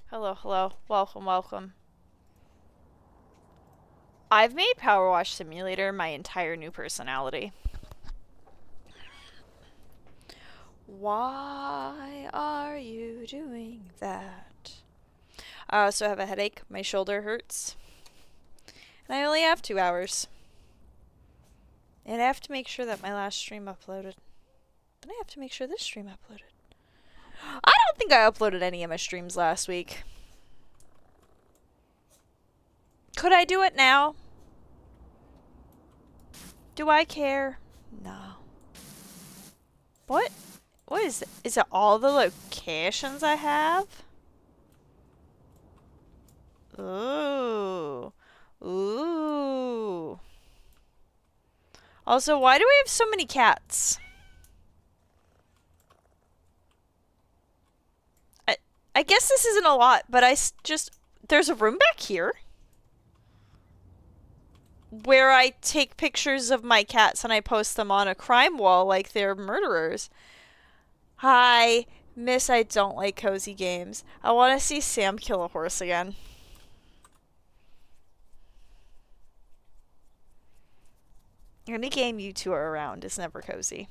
Hello, hello. Welcome, welcome. I've made Power Wash Simulator my entire new personality. Why are you doing that? I also have a headache. My shoulder hurts. And I only have 2 hours. And I have to make sure that my last stream uploaded. Then I have to make sure this stream uploaded. I don't think I uploaded any of my streams last week. Could I do it now? Do I care? No. What? What is it? Is it all the locations I have? Ooh. Ooh. Also, why do we have so many cats? I guess this isn't a lot, but there's a room back here where I take pictures of my cats and I post them on a crime wall like they're murderers. Hi, miss, I don't like cozy games. I want to see Sam kill a horse again. Any game you two are around is never cozy.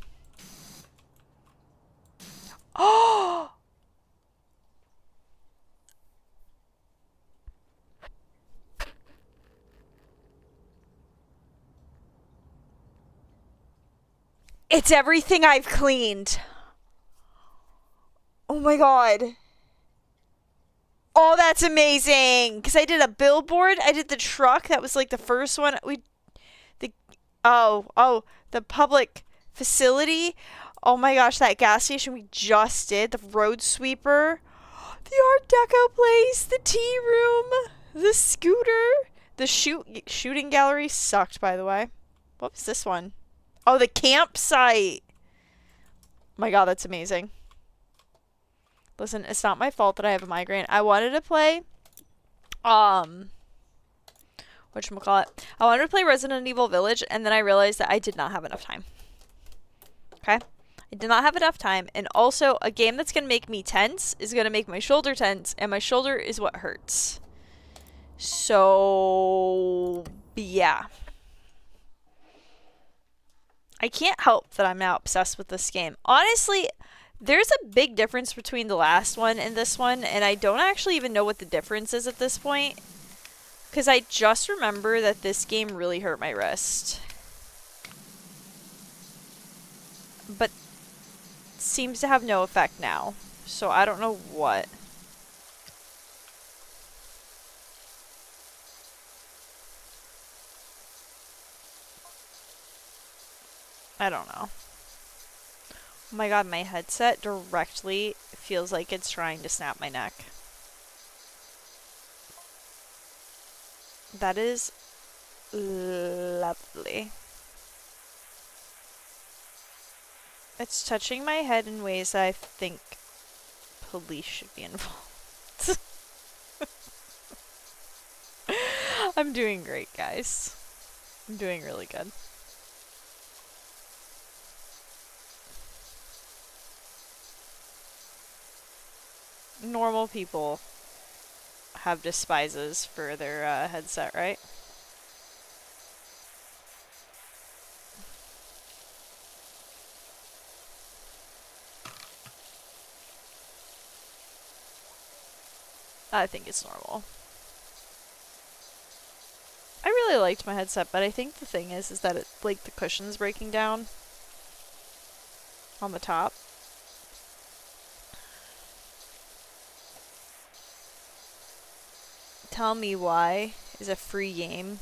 Oh! It's everything I've cleaned. Oh my god. Oh, that's amazing. Because I did a billboard. I did the truck. That was like the first one. The public facility. Oh my gosh, that gas station we just did. The road sweeper. The Art Deco place. The tea room. The scooter. The shooting gallery sucked, by the way. What was this one? Oh, the campsite. My god, that's amazing. Listen, it's not my fault that I have a migraine. I wanted to play, whatchamacallit? I wanted to play Resident Evil Village, and then I realized that I did not have enough time. Okay? I did not have enough time, and also, a game that's gonna make me tense is gonna make my shoulder tense, and my shoulder is what hurts. So, yeah. I can't help that I'm now obsessed with this game. Honestly, there's a big difference between the last one and this one, and I don't actually even know what the difference is at this point. Because I just remember that this game really hurt my wrist. But seems to have no effect now. So I don't know what. I don't know. Oh my god, my headset directly feels like it's trying to snap my neck. That is lovely. It's touching my head in ways that I think police should be involved. I'm doing great, guys. I'm doing really good. Normal people have despises for their headset, right? I think it's normal. I really liked my headset, but I think the thing is that it, like, the cushion's breaking down on the top. Tell Me Why is a free game.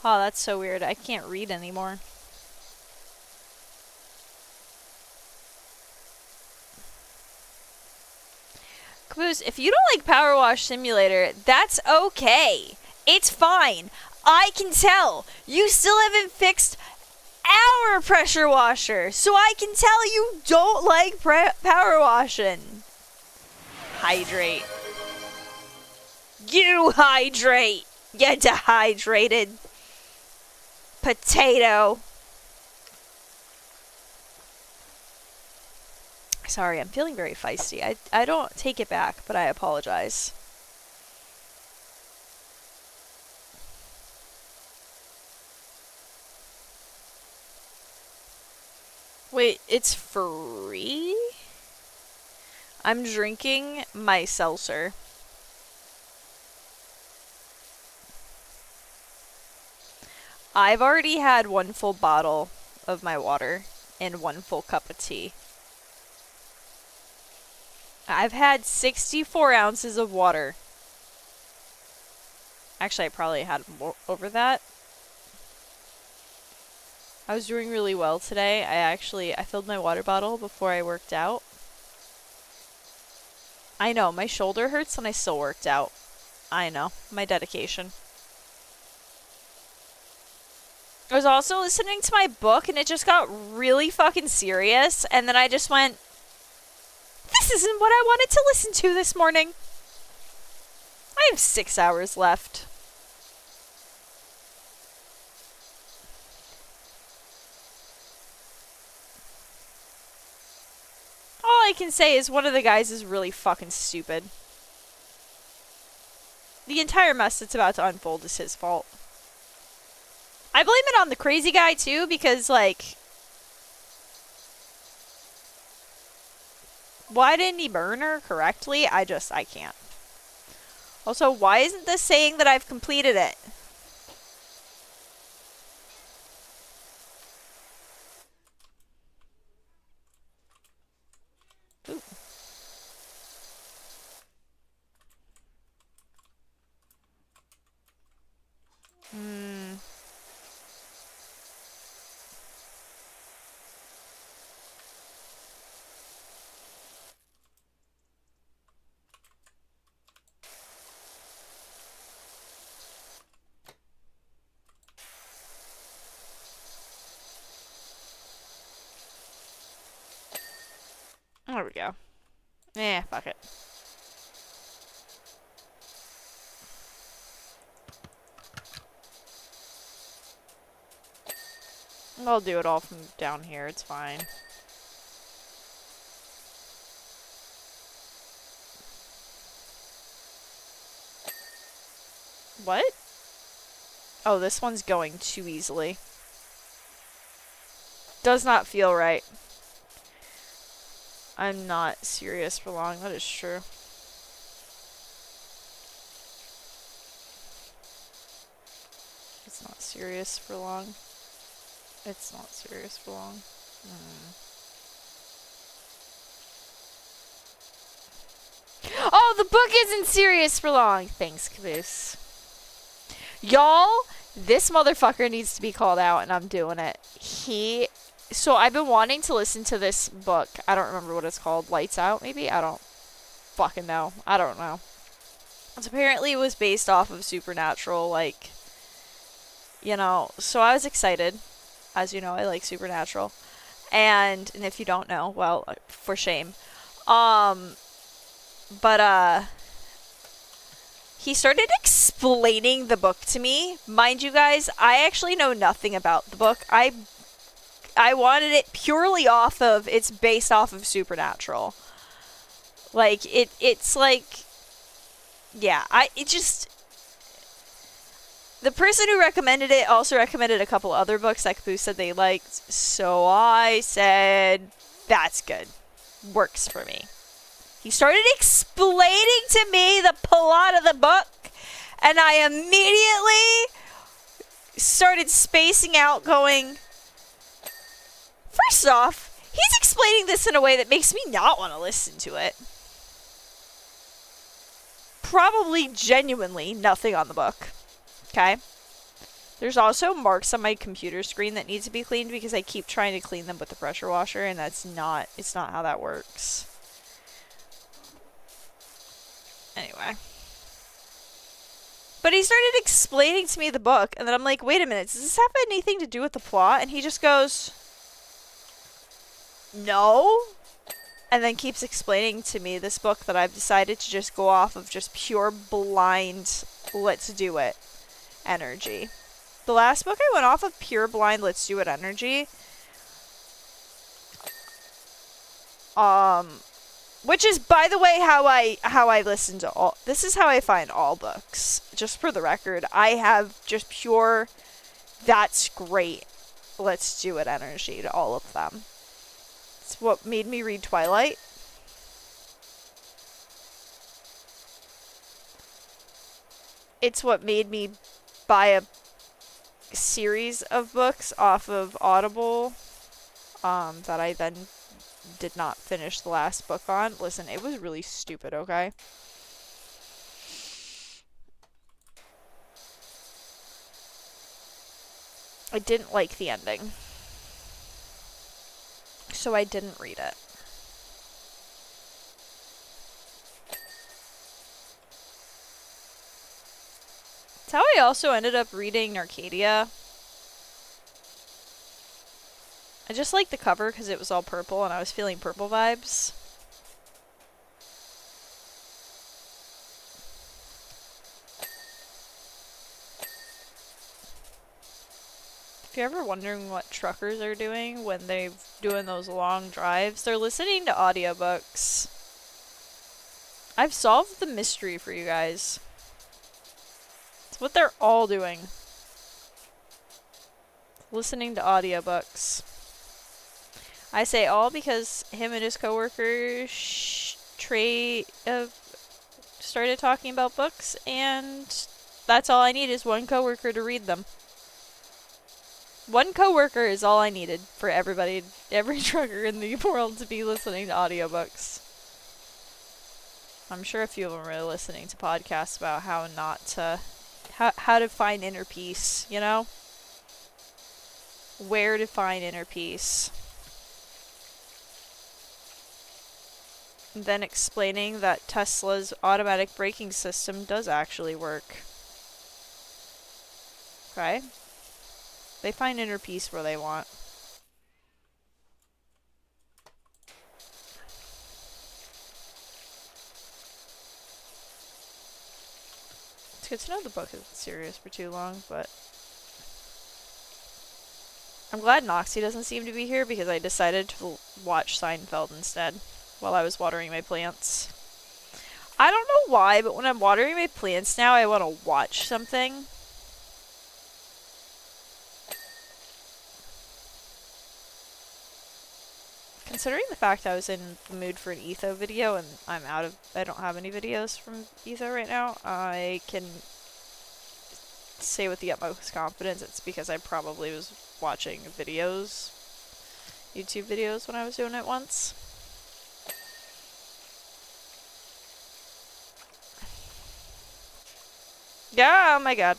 Oh, that's so weird. I can't read anymore. Caboose, if you don't like Power Wash Simulator, that's okay. It's fine. I can tell. You still haven't fixed our pressure washer, so I can tell you don't like power washing. Hydrate. You hydrate! You dehydrated potato. Sorry, I'm feeling very feisty. I don't take it back, but I apologize. Wait, it's free? I'm drinking my seltzer. I've already had one full bottle of my water and one full cup of tea. I've had 64 ounces of water. Actually, I probably had more over that. I was doing really well today. I filled my water bottle before I worked out. I know, my shoulder hurts and I still worked out. I know, my dedication. I was also listening to my book and it just got really fucking serious, and then I just went, this isn't what I wanted to listen to this morning. I have 6 hours left. All I can say is one of the guys is really fucking stupid. The entire mess that's about to unfold is his fault. I blame it on the crazy guy too, because like, why didn't he burn her correctly? I can't. Also, why isn't this saying that I've completed it? Ooh. There we go. Fuck it. I'll do it all from down here, it's fine. What? Oh, this one's going too easily. Does not feel right. I'm not serious for long, that is true. It's not serious for long. It's not serious for long. Oh, the book isn't serious for long! Thanks, Caboose. Y'all, this motherfucker needs to be called out, and I'm doing it. So I've been wanting to listen to this book. I don't remember what it's called. Lights Out, maybe? I don't fucking know. I don't know. So apparently it was based off of Supernatural, like, you know, so I was excited. As you know, I like Supernatural. And if you don't know, well, for shame. He started explaining the book to me. Mind you guys, I actually know nothing about the book. I wanted it purely off of, it's based off of Supernatural. Like, it's like, yeah, the person who recommended it also recommended a couple other books that Caboose said they liked. So I said, that's good. Works for me. He started explaining to me the plot of the book, and I immediately started spacing out going, first off, he's explaining this in a way that makes me not want to listen to it. Probably genuinely nothing on the book. Okay? There's also marks on my computer screen that need to be cleaned because I keep trying to clean them with the pressure washer, and it's not how that works. Anyway. But he started explaining to me the book, and then I'm like, wait a minute, does this have anything to do with the plot? And he just goes, no. and then keeps explaining to me this book that I've decided to just go off of just pure blind, let's do it energy. The last book I went off of pure blind, let's do it energy. Which is, by the way, how I listen to all. This is how I find all books. Just for the record, I have just pure, that's great, let's do it energy to all of them. It's what made me read Twilight. It's what made me buy a series of books off of Audible that I then did not finish the last book on. Listen, it was really stupid, okay? I didn't like the ending, so I didn't read it. That's how I also ended up reading Narcadia. I just liked the cover because it was all purple and I was feeling purple vibes. If you're ever wondering what truckers are doing when they're doing those long drives, they're listening to audiobooks. I've solved the mystery for you guys. It's what they're all doing. Listening to audiobooks. I say all because him and his coworker Trey started talking about books, and that's all I need is one coworker to read them. One coworker is all I needed for everybody, every trucker in the world to be listening to audiobooks. I'm sure a few of them are listening to podcasts about how to find inner peace, you know? Where to find inner peace. And then explaining that Tesla's automatic braking system does actually work. Okay? They find inner peace where they want. It's good to know the book isn't serious for too long, but I'm glad Noxie doesn't seem to be here because I decided to watch Seinfeld instead while I was watering my plants. I don't know why, but when I'm watering my plants now, I want to watch something. Considering the fact I was in the mood for an Etho video and I don't have any videos from Etho right now, I can say with the utmost confidence it's because I probably was watching videos, YouTube videos when I was doing it once. Yeah, oh my god.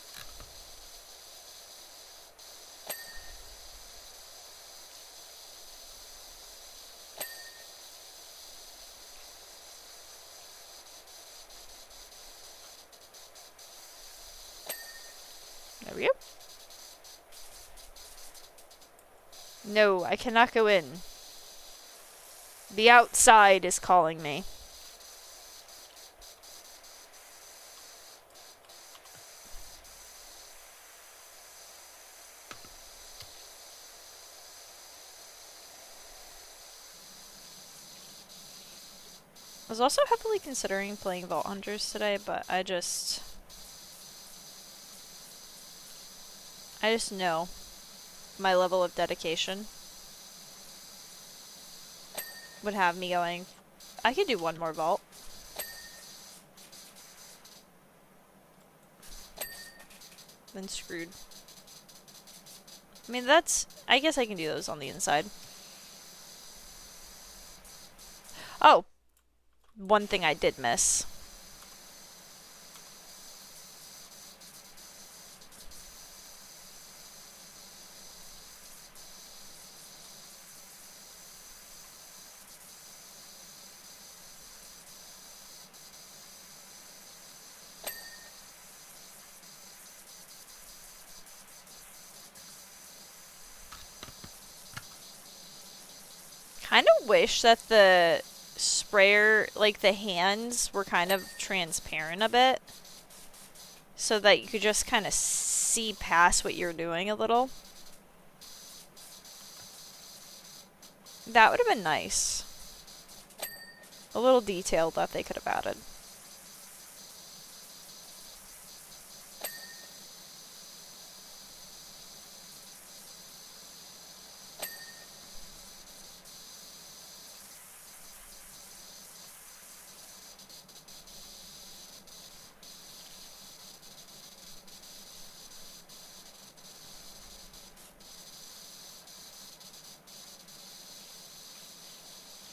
There we go. No, I cannot go in. The outside is calling me. I was also heavily considering playing Vault Hunters today, but I just know my level of dedication would have me going, I could do one more vault. Then screwed. I mean, I guess I can do those on the inside. Oh, one thing I did miss. Kind of wish that the sprayer, like the hands were kind of transparent a bit, so that you could just kind of see past what you're doing a little. That would have been nice. A little detail that they could have added.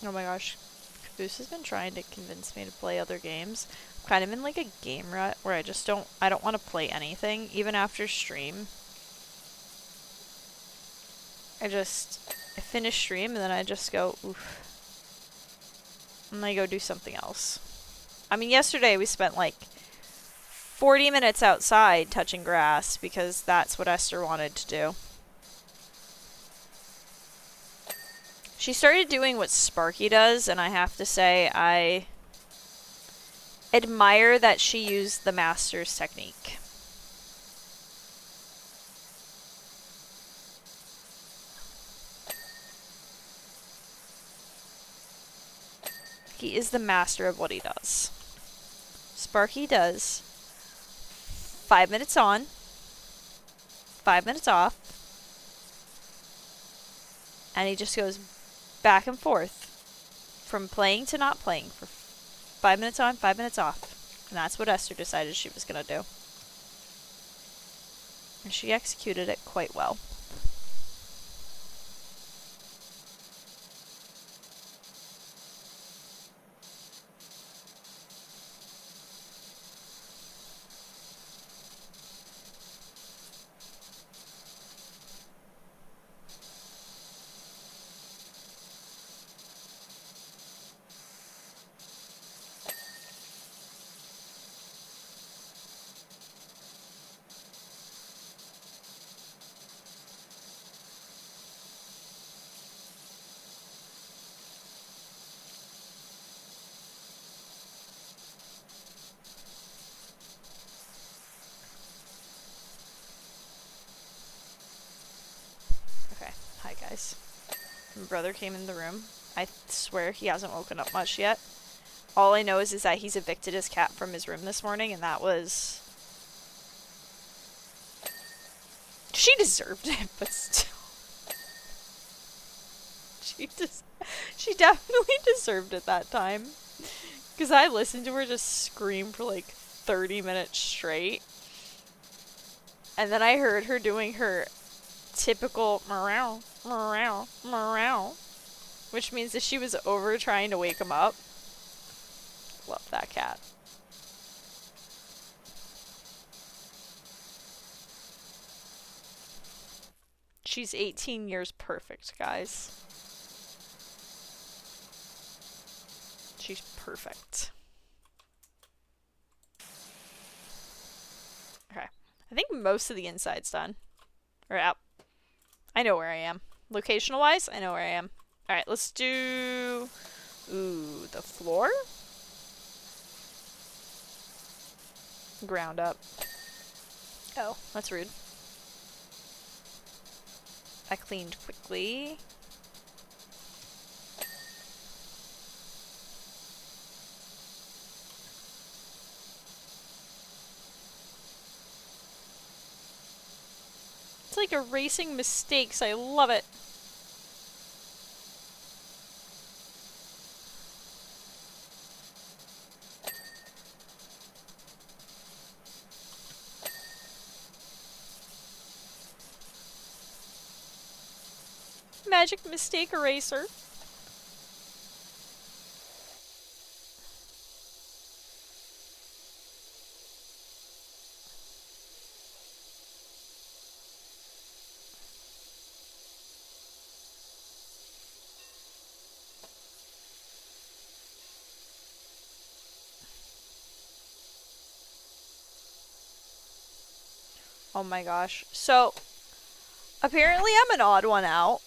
Oh my gosh. Caboose has been trying to convince me to play other games. I'm kind of in like a game rut where I don't want to play anything, even after stream. I finish stream and then I just go, oof. And I go do something else. I mean, yesterday we spent like 40 minutes outside touching grass because that's what Esther wanted to do. She started doing what Sparky does, and I have to say, I admire that she used the master's technique. He is the master of what he does. Sparky does 5 minutes on, 5 minutes off, and he just goes back and forth from playing to not playing for 5 minutes on, 5 minutes off. And that's what Esther decided she was going to do. And she executed it quite well. My brother came in the room. I swear he hasn't woken up much yet. All I know is that he's evicted his cat from his room this morning, and that was... She deserved it, but still. She definitely deserved it that time. Because I listened to her just scream for like 30 minutes straight. And then I heard her doing her typical meow, meow, meow, which means that she was over trying to wake him up. Love that cat. She's 18 years perfect, guys. She's perfect. Okay. I think most of the inside's done. Or out. I know where I am. Locational wise, I know where I am. Alright, let's do... Ooh, the floor? Ground up. Oh, that's rude. I cleaned quickly. It's like erasing mistakes. I love it. Magic mistake eraser. Oh my gosh. So, apparently I'm an odd one out.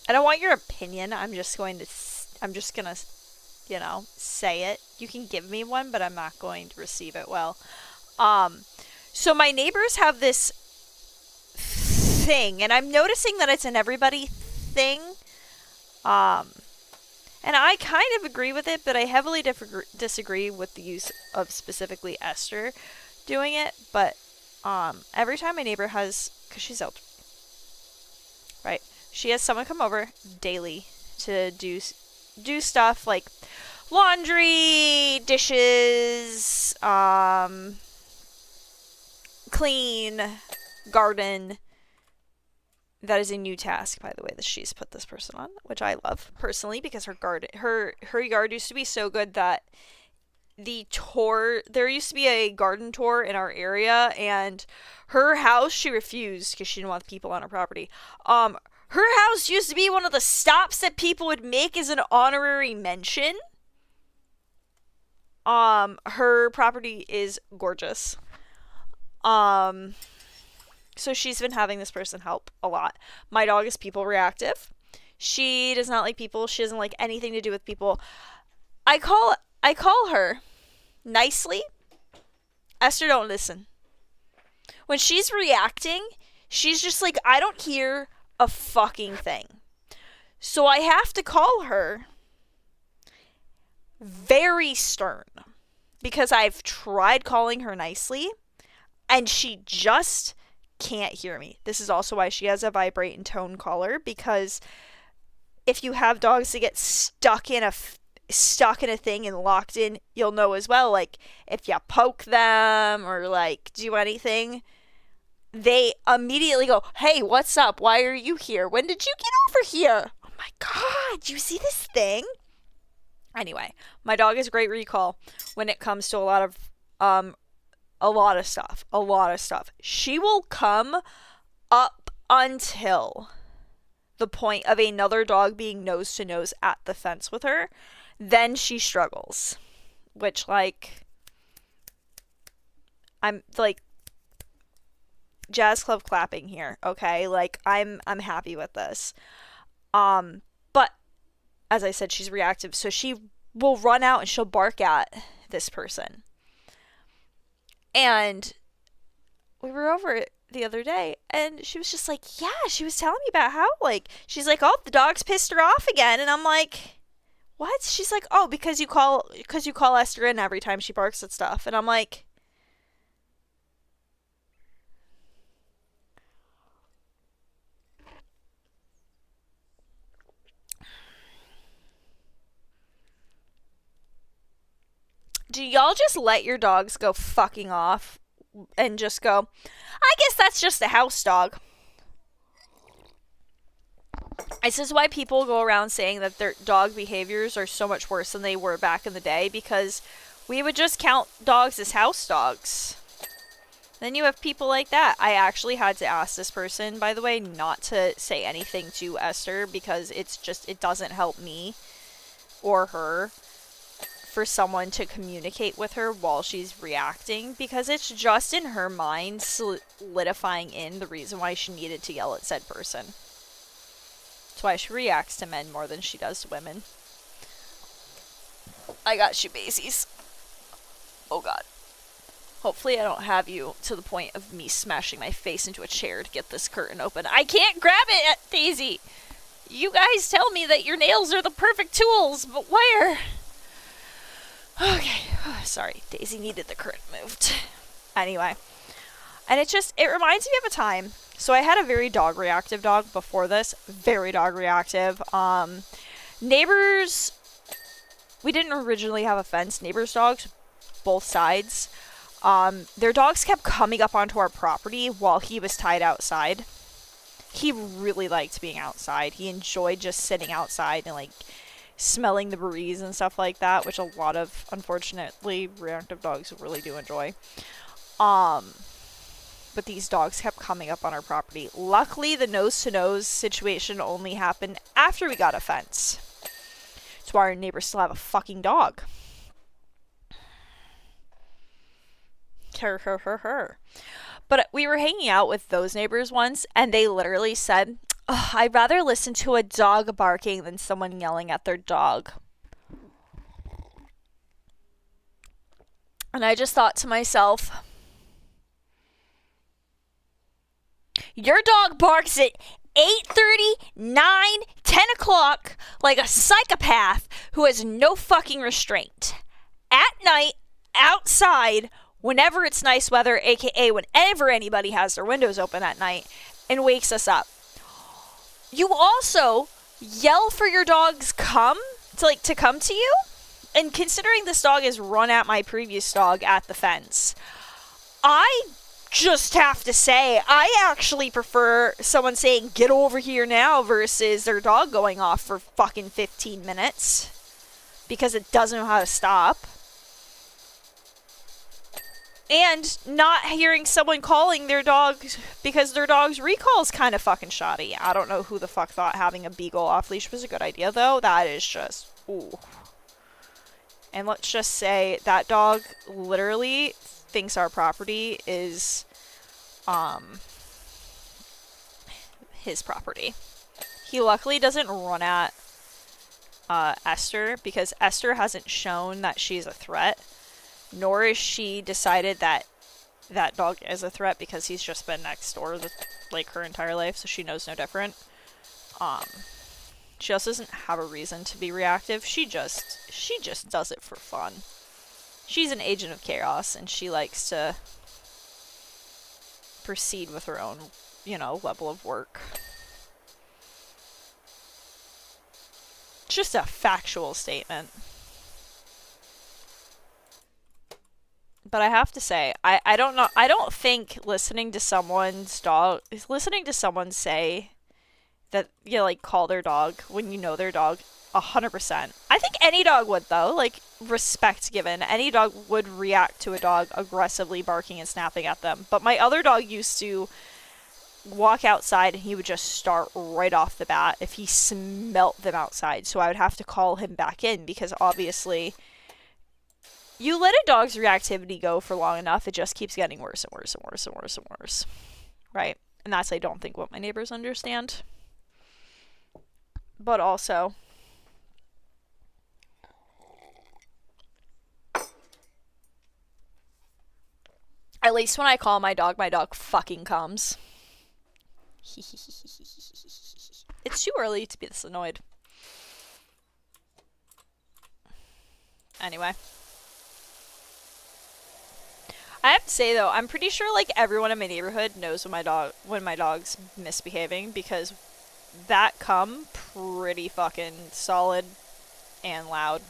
I don't want your opinion. I'm just going to I'm just gonna, say it. You can give me one, but I'm not going to receive it well. Um, so my neighbors have this thing, and I'm noticing that it's an everybody thing. Um, and I kind of agree with it, but I heavily disagree with the use of specifically Esther doing it. But every time my neighbor has, because she's elderly, right? She has someone come over daily to do stuff like laundry, dishes, clean, garden. That is a new task, by the way, that she's put this person on, which I love personally because her yard used to be so good that there used to be a garden tour in our area, and her house, she refused because she didn't want people on her property. Her house used to be one of the stops that people would make as an honorary mention. Her property is gorgeous. So she's been having this person help a lot. My dog is people reactive. She does not like people. She doesn't like anything to do with people. I call her nicely. Esther, don't listen. When she's reacting, she's just like, I don't hear a fucking thing. So I have to call her very stern because I've tried calling her nicely and she just can't hear me. This is also why she has a vibrate and tone collar, because if you have dogs that get stuck in a thing and locked in, you'll know as well, like if you poke them or like do anything, they immediately go, hey, what's up? Why are you here? When did you get over here? Oh my god, you see this thing? Anyway, my dog has great recall when it comes to a lot of stuff. She will come up until the point of another dog being nose to nose at the fence with her. Then she struggles, which, like, I'm like jazz club clapping here, okay? Like, I'm happy with this. But as I said, she's reactive, so she will run out and she'll bark at this person. And we were over it the other day, and she was just like, yeah, she was telling me about how, like, she's like, oh, the dog's pissed her off again. And I'm like, what? She's like, oh, because you call Esther in every time she barks at stuff. And I'm like, do y'all just let your dogs go fucking off and just go, I guess that's just a house dog? This is why people go around saying that their dog behaviors are so much worse than they were back in the day, because we would just count dogs as house dogs. Then you have people like that. I actually had to ask this person, by the way, not to say anything to Esther, because it doesn't help me or her for someone to communicate with her while she's reacting, because it's just in her mind solidifying in the reason why she needed to yell at said person. That's why she reacts to men more than she does to women. I got you, Bazies. Oh god. Hopefully I don't have you to the point of me smashing my face into a chair to get this curtain open. I can't grab it, Daisy! You guys tell me that your nails are the perfect tools, but where? Okay, sorry, Daisy needed the curtain moved. Anyway, and it reminds me of a time. So I had a very dog reactive dog before this, very dog reactive. Neighbors, we didn't originally have a fence. Neighbors' dogs, both sides, their dogs kept coming up onto our property while he was tied outside. He really liked being outside. He enjoyed just sitting outside and like smelling the breeze and stuff like that, which a lot of, unfortunately, reactive dogs really do enjoy. But these dogs kept coming up on our property. Luckily, the nose-to-nose situation only happened after we got a fence. That's why our neighbors still have a fucking dog. Her. But we were hanging out with those neighbors once, and they literally said, Ugh, I'd rather listen to a dog barking than someone yelling at their dog. And I just thought to myself, your dog barks at 8:30, 9, 10 o'clock like a psychopath who has no fucking restraint. At night, outside, whenever it's nice weather, aka whenever anybody has their windows open at night, and wakes us up. You also yell for your dogs to come to you? And considering this dog has run at my previous dog at the fence, I just have to say, I actually prefer someone saying, get over here now, versus their dog going off for fucking 15 minutes. Because it doesn't know how to stop. And not hearing someone calling their dog because their dog's recall is kind of fucking shoddy. I don't know who the fuck thought having a beagle off leash was a good idea, though. That is just, ooh. And let's just say that dog literally thinks our property is his property. He luckily doesn't run at Esther, because Esther hasn't shown that she's a threat, nor is she decided that that dog is a threat, because he's just been next door like her entire life, so she knows no different. She also doesn't have a reason to be reactive. She just does it for fun. She's an agent of chaos, and she likes to proceed with her own, level of work. Just a factual statement. But I have to say, I don't know, I don't think listening to someone say that, call their dog when you know their dog, 100%. I think any dog would, though, respect given. Any dog would react to a dog aggressively barking and snapping at them. But my other dog used to walk outside and he would just start right off the bat if he smelt them outside. So I would have to call him back in, because obviously you let a dog's reactivity go for long enough, it just keeps getting worse and worse and worse and worse and worse. Right? And that's, I don't think, what my neighbors understand. But also, at least when I call my dog fucking comes. It's too early to be this annoyed. Anyway. I have to say, though, I'm pretty sure, everyone in my neighborhood knows when my dog's misbehaving, because that come pretty fucking solid and loud.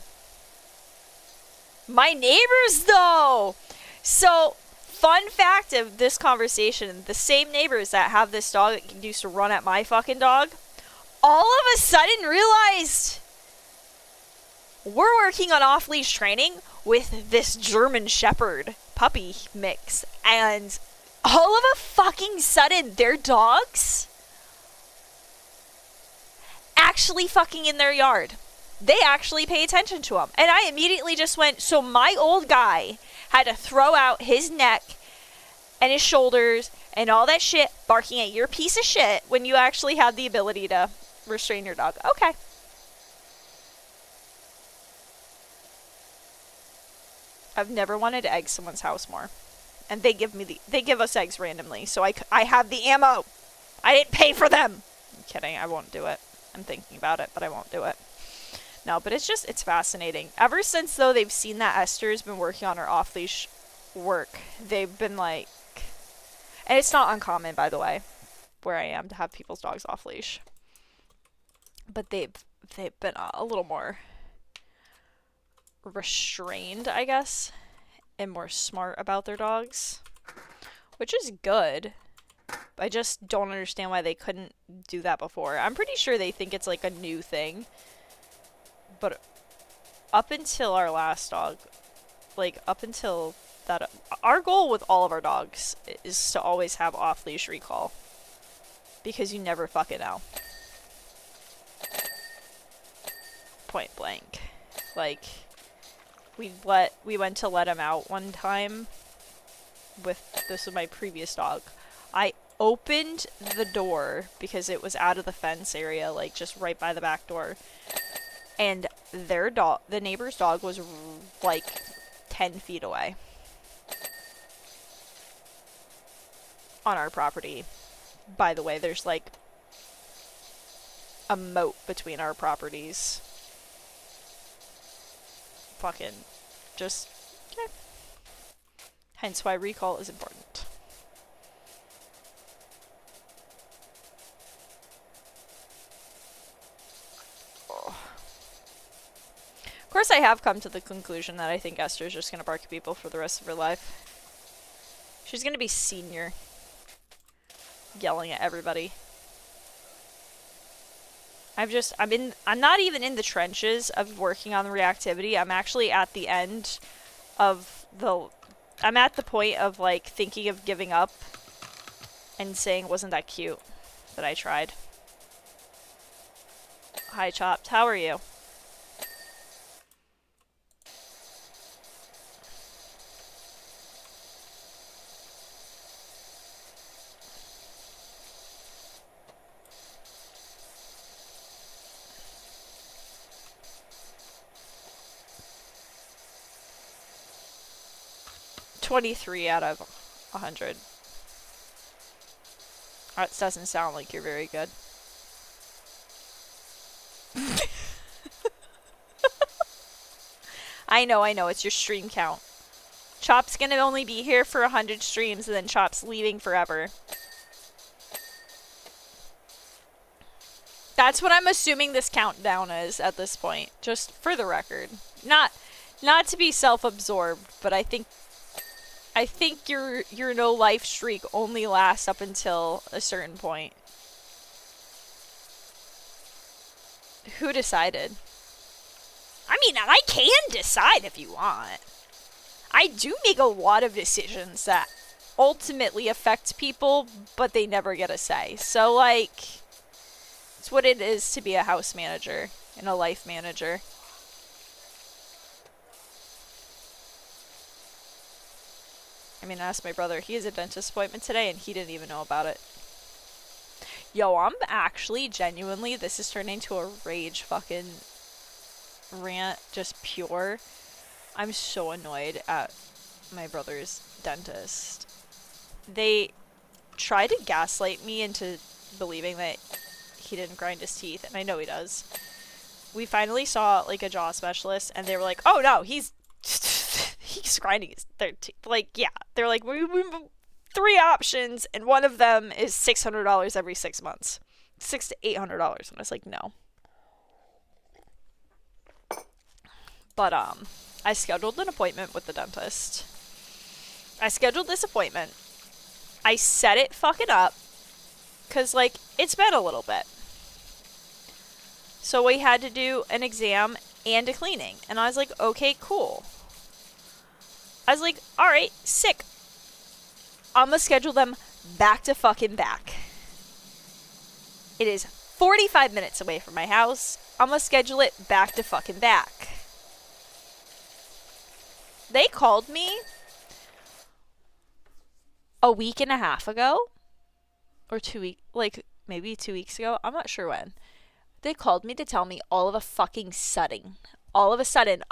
My neighbors, though! So, fun fact of this conversation, the same neighbors that have this dog that used to run at my fucking dog, all of a sudden realized we're working on off-leash training with this German Shepherd puppy mix, and all of a fucking sudden their dogs actually fucking in their yard. They actually pay attention to them. And I immediately just went, so my old guy had to throw out his neck and his shoulders and all that shit barking at your piece of shit when you actually had the ability to restrain your dog. Okay. I've never wanted to egg someone's house more. And they give us eggs randomly, so I have the ammo. I didn't pay for them. I'm kidding, I won't do it. I'm thinking about it, but I won't do it. No, but it's fascinating. Ever since, though, they've seen that Esther's been working on her off-leash work, they've been like, and it's not uncommon, by the way, where I am, to have people's dogs off-leash. But they've been a little more restrained, I guess, and more smart about their dogs, which is good. I just don't understand why they couldn't do that before. I'm pretty sure they think it's a new thing. But up until our last dog, up until that, our goal with all of our dogs is to always have off-leash recall. Because you never fucking know. Point blank. We went to let him out one time this was my previous dog. opened the door because it was out of the fence area, like just right by the back door. And their dog, the neighbor's dog, was like 10 feet away on our property. By the way, there's like a moat between our properties. Fucking just, yeah. Hence why recall is important. Oh. Of course, I have come to the conclusion that I think Esther's just gonna bark at people for the rest of her life. She's gonna be senior, yelling at everybody. I'm not even in the trenches of working on the reactivity. I'm actually at the end of I'm at the point of, like, thinking of giving up and saying, wasn't that cute that I tried. Hi, Chopped. How are you? $23 out of 100. That doesn't sound like you're very good. I know, it's your stream count. Chop's gonna only be here for 100 streams, and then Chop's leaving forever. That's what I'm assuming this countdown is at this point, just for the record. Not to be self-absorbed, but I think your no life streak only lasts up until a certain point. Who decided? I mean, I can decide if you want. I do make a lot of decisions that ultimately affect people, but they never get a say. So, like, it's what it is to be a house manager and a life manager. I mean, ask my brother. He has a dentist appointment today, and he didn't even know about it. Yo, I'm actually, genuinely, this is turning into a rage fucking rant, just pure. I'm so annoyed at my brother's dentist. They tried to gaslight me into believing that he didn't grind his teeth, and I know he does. We finally saw, like, a jaw specialist, and they were like, oh no, he's grinding their teeth. Like, yeah. They're like, we 3 options, and one of them is $600 every 6 months. $600 to $800. And I was like, no. But, I scheduled an appointment with the dentist. I scheduled this appointment. I set it fucking up. Because, like, it's been a little bit. So we had to do an exam and a cleaning. And I was like, okay, cool. I was like, alright, sick. I'm gonna schedule them back to fucking back. It is 45 minutes away from my house. I'm gonna schedule it back to fucking back. They called me a week and a half ago. Or 2 weeks, like, maybe 2 weeks ago. I'm not sure when. They called me to tell me all of a sudden,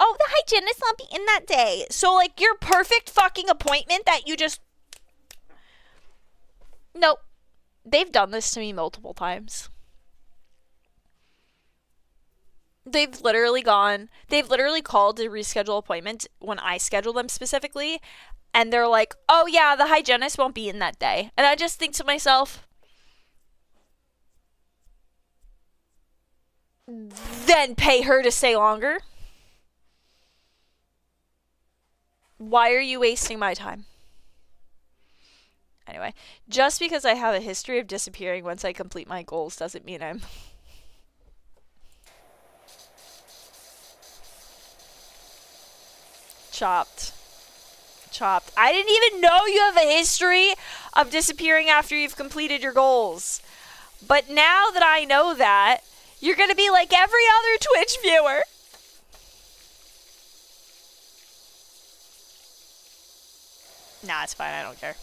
oh, the hygienist won't be in that day. So, like, your perfect fucking appointment that you just... Nope. They've done this to me multiple times. They've literally called to reschedule appointments when I schedule them specifically. And they're like, oh yeah, the hygienist won't be in that day. And I just think to myself, then pay her to stay longer. Why are you wasting my time? Anyway, just because I have a history of disappearing once I complete my goals doesn't mean I'm... Chopped. I didn't even know you have a history of disappearing after you've completed your goals. But now that I know that, you're gonna be like every other Twitch viewer. Nah, it's fine. I don't care.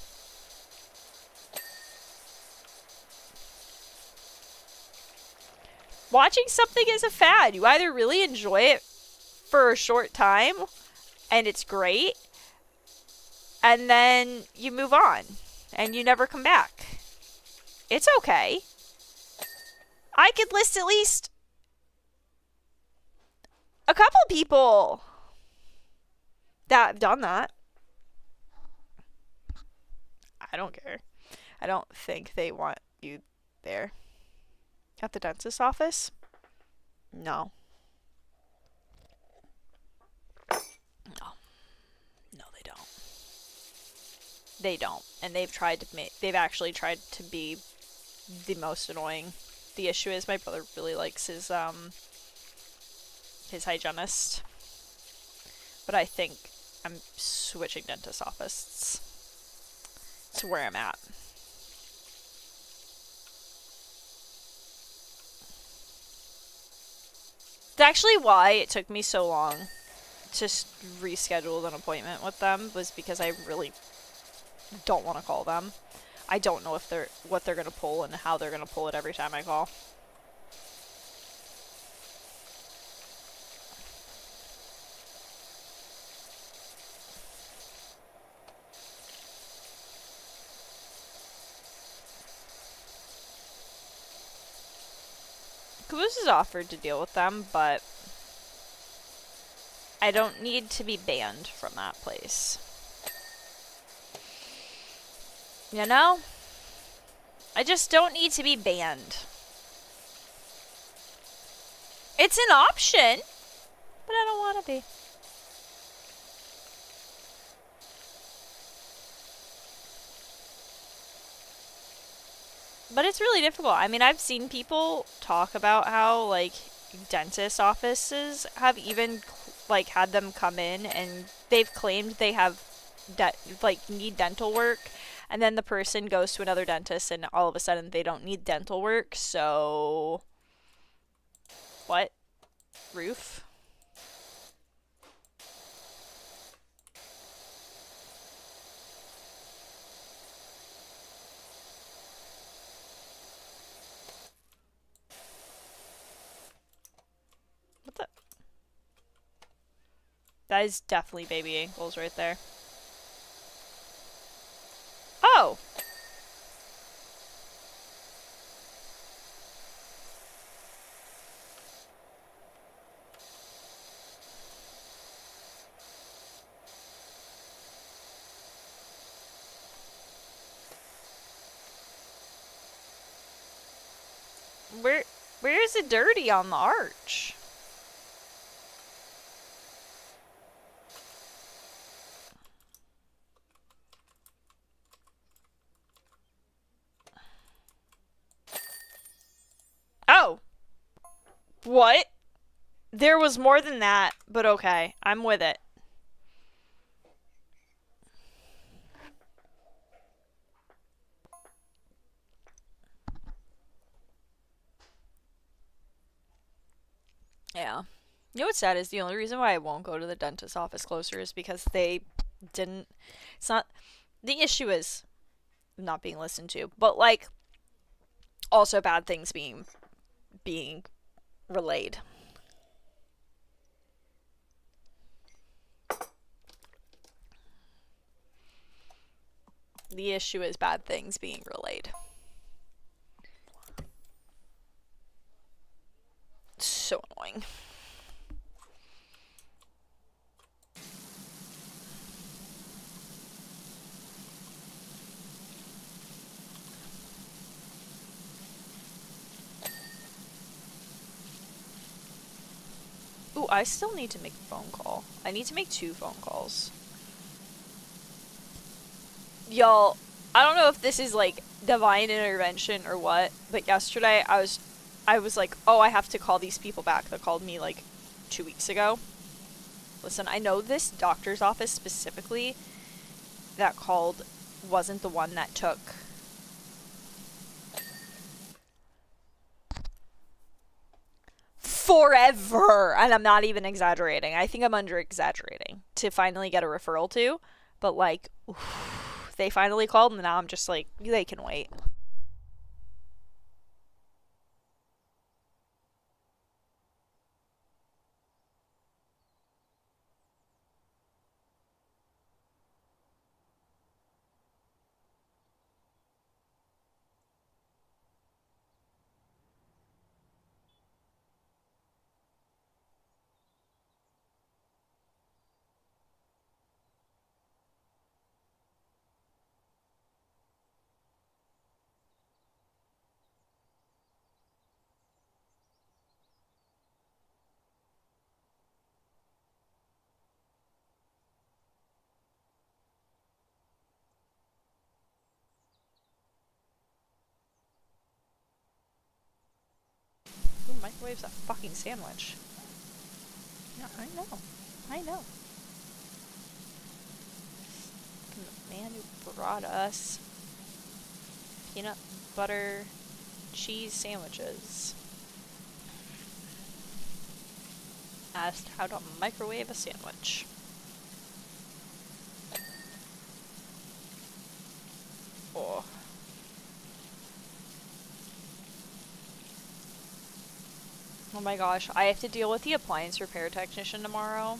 Watching something is a fad. You either really enjoy it for a short time and it's great, and then you move on and you never come back. It's okay. I could list at least a couple people that have done that. I don't care. I don't think they want you there. At the dentist's office? No. No. No, they don't. They don't. And they've actually tried to be the most annoying. The issue is my brother really likes his hygienist. But I think I'm switching dentist offices to where I'm at. It's actually why it took me so long to reschedule an appointment with them, was because I really don't want to call them. I don't know what they're gonna pull and how they're gonna pull it every time I call. Caboose has offered to deal with them, but I don't need to be banned from that place. You know? I just don't need to be banned. It's an option, but I don't want to be. But it's really difficult. I mean, I've seen people talk about how, like, dentist offices have even, like, had them come in and they've claimed they have, need dental work. And then the person goes to another dentist and all of a sudden they don't need dental work. So, what? Roof? What the? That is definitely baby ankles right there. Oh! Where is it dirty on the arch? Oh! What? There was more than that, but okay. I'm with it. Yeah. You know what's sad is the only reason why I won't go to the dentist's office closer is because they didn't. It's not. The issue is not being listened to, but like also bad things being relayed. The issue is bad things being relayed. So annoying. Ooh, I still need to make a phone call. I need to make 2 phone calls. Y'all, I don't know if this is like divine intervention or what, but yesterday I was like, oh, I have to call these people back that called me like 2 weeks ago. Listen, I know this doctor's office specifically that called wasn't the one that took forever, and I'm not even exaggerating. I think I'm under exaggerating to finally get a referral to, but like, oof, they finally called and now I'm just like, they can wait. microwaves a fucking sandwich. Yeah, I know. I know. The man who brought us peanut butter cheese sandwiches asked how to microwave a sandwich. Oh. Oh my gosh, I have to deal with the appliance repair technician tomorrow.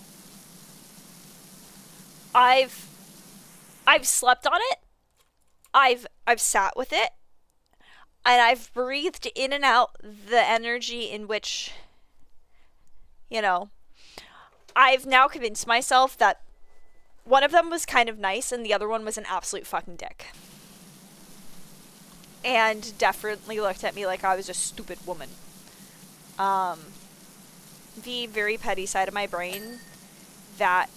I've slept on it. I've sat with it. And I've breathed in and out the energy in which, you know, I've now convinced myself that one of them was kind of nice and the other one was an absolute fucking dick. And definitely looked at me like I was a stupid woman. The very petty side of my brain that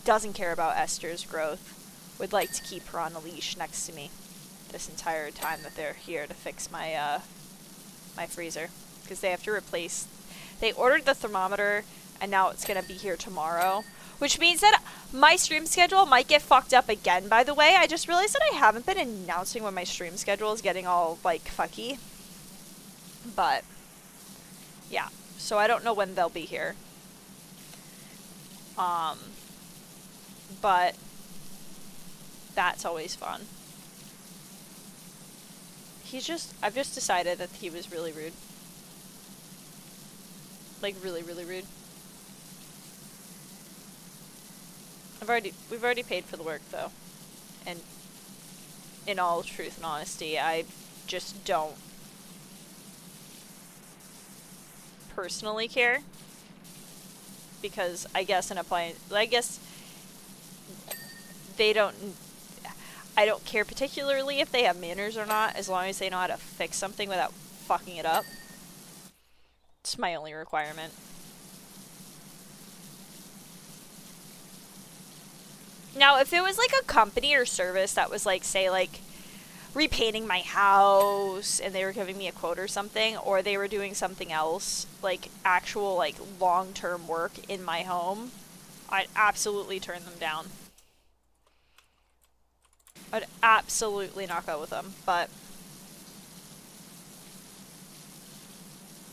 doesn't care about Esther's growth would like to keep her on a leash next to me this entire time that they're here to fix my my freezer, because they have to replace. They ordered the thermometer and now it's gonna be here tomorrow, which means that my stream schedule might get fucked up again. By the way, I just realized that I haven't been announcing when my stream schedule is getting all like fucky, but yeah, so I don't know when they'll be here. But that's always fun. I've just decided that he was really rude. Like, really, really rude. We've already paid for the work, though. And in all truth and honesty, I just don't personally care. Because I guess I don't care particularly if they have manners or not, as long as they know how to fix something without fucking it up. It's my only requirement. Now, if it was like a company or service that was like, say, like, repainting my house and they were giving me a quote or something, or they were doing something else, like actual, like, long-term work in my home, I'd absolutely turn them down. I'd absolutely not go with them, but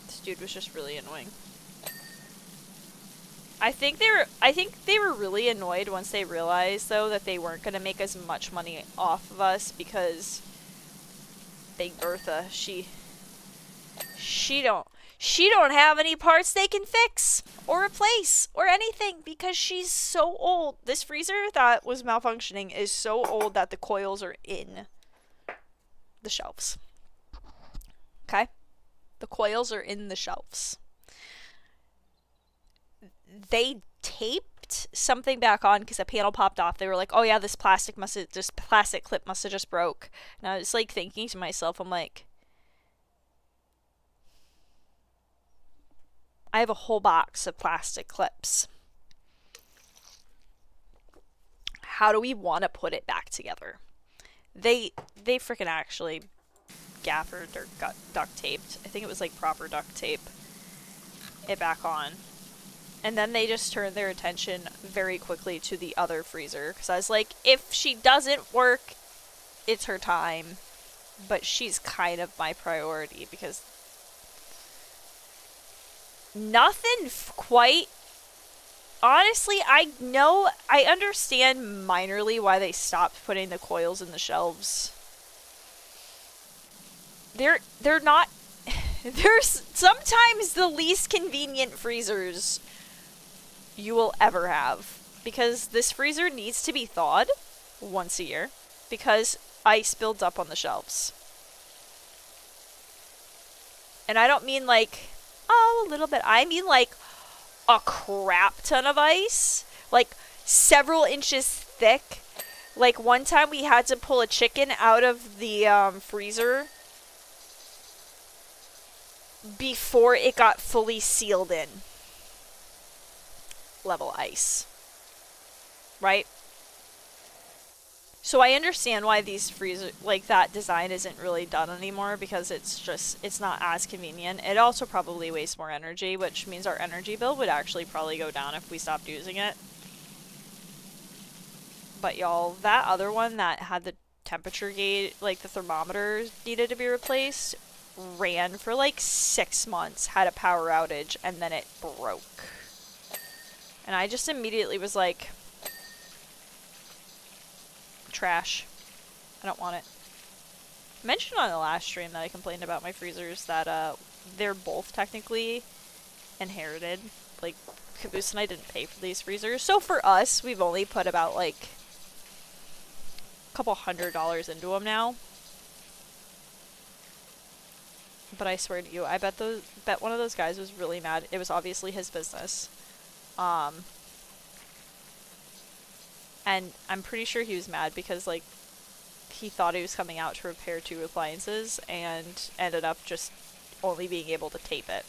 this dude was just really annoying. I think they were really annoyed once they realized, though, that they weren't going to make as much money off of us because Big Bertha, she don't have any parts they can fix or replace or anything because she's so old. This freezer that was malfunctioning is so old that the coils are in the shelves. Okay? The coils are in the shelves. They taped something back on because the panel popped off. They were like, oh yeah, this plastic clip must have just broke. And I was like thinking to myself, I'm like, I have a whole box of plastic clips. How do we want to put it back together? They freaking actually gaffered or got duct taped. I think it was like proper duct tape it back on. And then they just turned their attention very quickly to the other freezer. Because I was like, if she doesn't work, it's her time. But she's kind of my priority because nothing quite. Honestly, I understand minorly why they stopped putting the coils in the shelves. They're not. They're sometimes the least convenient freezers you will ever have, because this freezer needs to be thawed once a year because ice builds up on the shelves. And I don't mean like, oh, a little bit. I mean like a crap ton of ice, like several inches thick. Like one time we had to pull a chicken out of the freezer before it got fully sealed in. Level ice. Right? So I understand why these freezer, like that design isn't really done anymore, because it's not as convenient. It also probably wastes more energy, which means our energy bill would actually probably go down if we stopped using it. But y'all, that other one that had the temperature gauge, like the thermometer needed to be replaced, ran for like 6 months, had a power outage, and then it broke. And I just immediately was like, trash. I don't want it. I mentioned on the last stream that I complained about my freezers that they're both technically inherited. Like, Caboose and I didn't pay for these freezers. So for us, we've only put about like a couple $100 into them now. But I swear to you, I bet one of those guys was really mad. It was obviously his business. And I'm pretty sure he was mad because, like, he thought he was coming out to repair 2 appliances and ended up just only being able to tape it.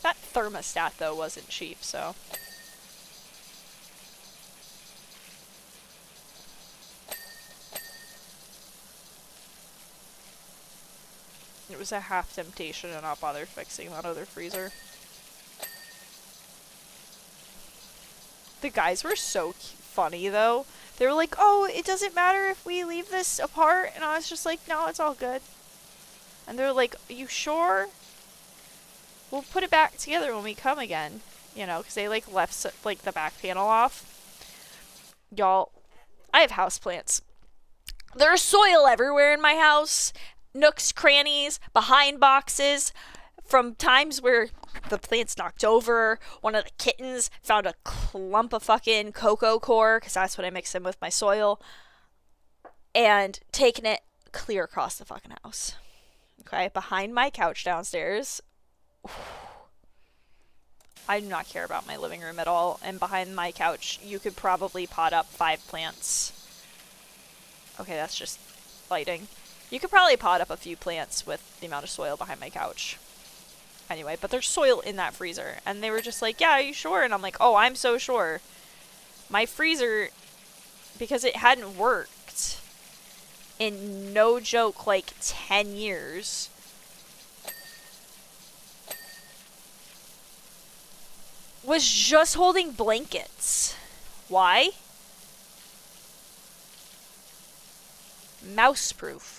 That thermostat, though, wasn't cheap, so... It was a half temptation to not bother fixing that other freezer. The guys were so funny, though. They were like, oh, it doesn't matter if we leave this apart. And I was just like, no, it's all good. And they're like, are you sure? We'll put it back together when we come again. You know, because they, like, left, like, the back panel off. Y'all, I have houseplants. There's soil everywhere in my house. Nooks, crannies, behind boxes, from times where the plant's knocked over, one of the kittens found a clump of fucking cocoa core, because that's what I mix in with my soil, and taken it clear across the fucking house. Okay, behind my couch downstairs, I do not care about my living room at all, and behind my couch, you could probably pot up 5 plants. Okay, that's just lighting. You could probably pot up a few plants with the amount of soil behind my couch. Anyway, but there's soil in that freezer. And they were just like, yeah, are you sure? And I'm like, oh, I'm so sure. My freezer, because it hadn't worked in, no joke, like 10 years. Was just holding blankets. Why? Mouse-proof.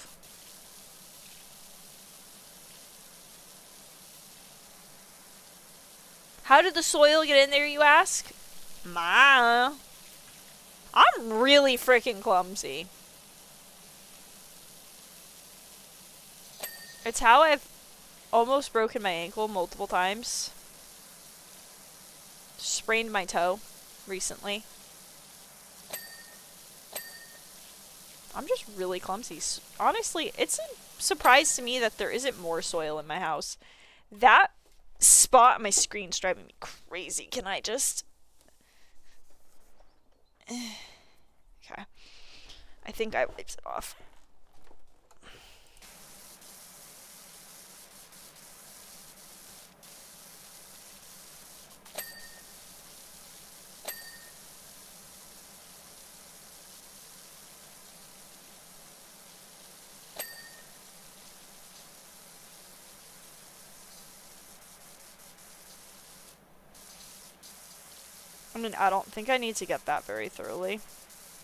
How did the soil get in there, you ask? I'm really freaking clumsy. It's how I've almost broken my ankle multiple times. Sprained my toe recently. I'm just really clumsy. Honestly, it's a surprise to me that there isn't more soil in my house. That spot on my screen's driving me crazy. Can I just... Okay. I think I wiped it off. I mean, I don't think I need to get that very thoroughly.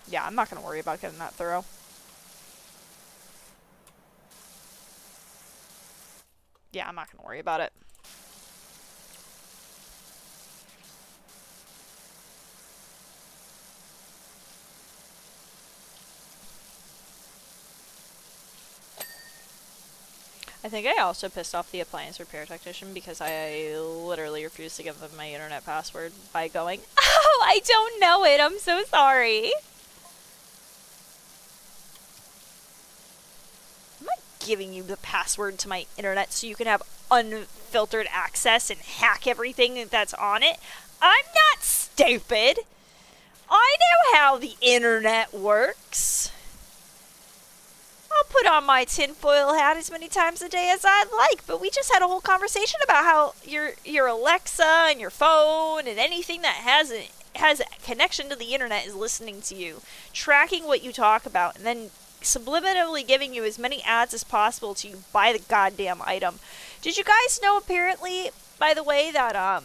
Yeah, I'm not going to worry about getting that thorough. Yeah, I'm not going to worry about it. I think I also pissed off the appliance repair technician because I literally refused to give them my internet password by going, oh, I don't know it, I'm so sorry. I'm not giving you the password to my internet so you can have unfiltered access and hack everything that's on it. I'm not stupid. I know how the internet works. I'll put on my tinfoil hat as many times a day as I'd like, but we just had a whole conversation about how your Alexa and your phone and anything that has a connection to the internet is listening to you, tracking what you talk about, and then subliminally giving you as many ads as possible to you buy the goddamn item. Did you guys know, apparently, by the way, that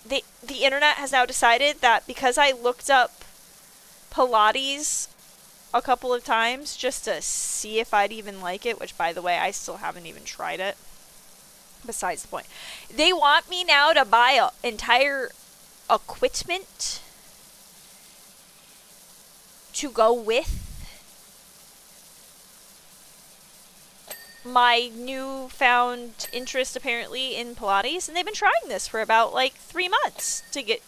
the internet has now decided that because I looked up Pilates a couple of times just to see if I'd even like it, which, by the way, I still haven't even tried it. Besides the point. They want me now to buy an entire equipment to go with my newfound interest, apparently, in Pilates, and they've been trying this for about, like, 3 months to get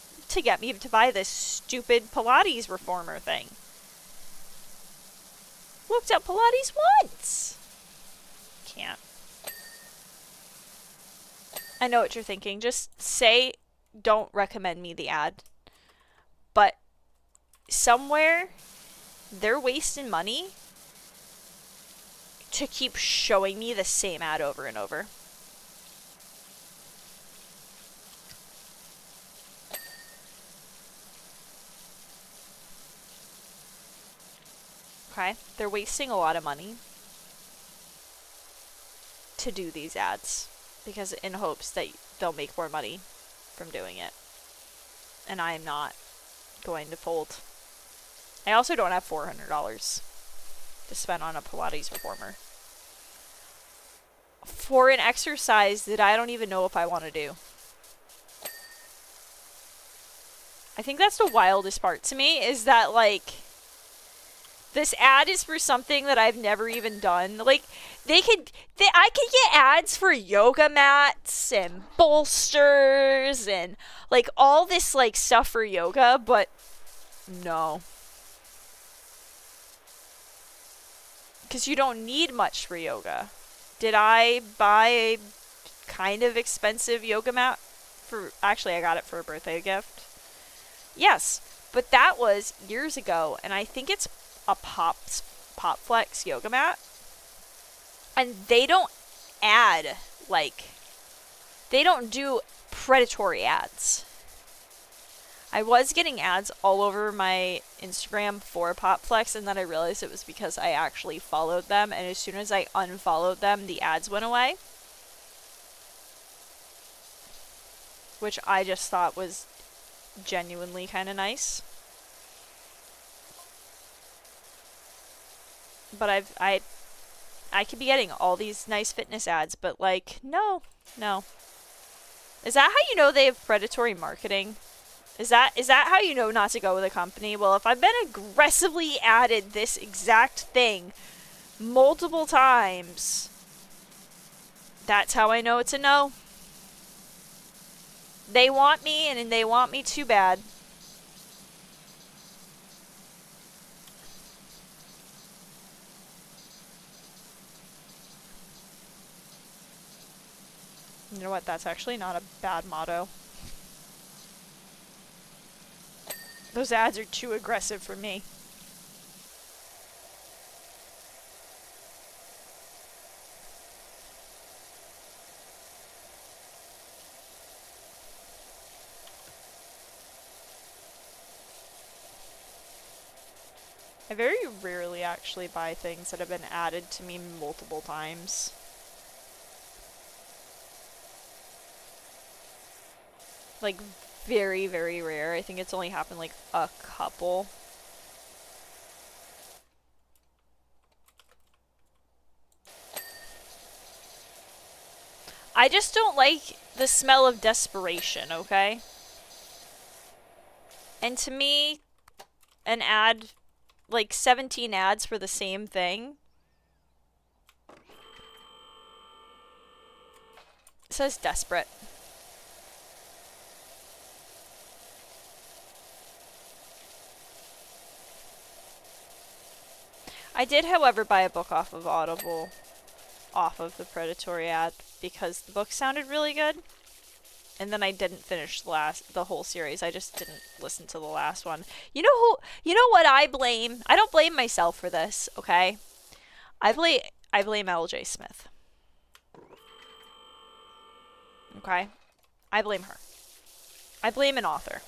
me to buy this stupid Pilates reformer thing. Looked up Pilates once. Can't. I know what you're thinking. Just say, don't recommend me the ad. But somewhere, they're wasting money to keep showing me the same ad over and over. Okay, they're wasting a lot of money to do these ads because in hopes that they'll make more money from doing it. And I am not going to fold. I also don't have $400 to spend on a Pilates reformer for an exercise that I don't even know if I want to do. I think that's the wildest part to me, is that, like, this ad is for something that I've never even done. Like, I could get ads for yoga mats and bolsters and, like, all this, like, stuff for yoga, but no. Because you don't need much for yoga. Did I buy a kind of expensive yoga mat actually, I got it for a birthday gift. Yes, but that was years ago, and I think it's a PopFlex yoga mat, and they don't do predatory ads. I was getting ads all over my Instagram for PopFlex, and then I realized it was because I actually followed them, and as soon as I unfollowed them, the ads went away, which I just thought was genuinely kind of nice. But I could be getting all these nice fitness ads, but, like, no. Is that how you know they have predatory marketing? Is that how you know not to go with a company? Well, if I've been aggressively added this exact thing multiple times, that's how I know it's a no. They want me, and they want me too bad. You know what? That's actually not a bad motto. Those ads are too aggressive for me. I very rarely actually buy things that have been added to me multiple times. Like, very, very rare. I think it's only happened, like, a couple. I just don't like the smell of desperation, okay? And to me, an ad, like 17 ads for the same thing, it says desperate. I did, however, buy a book off of Audible, off of the predatory ad, because the book sounded really good. And then I didn't finish the whole series. I just didn't listen to the last one. You know what I blame? I don't blame myself for this, okay? I blame L.J. Smith. Okay? I blame her. I blame an author.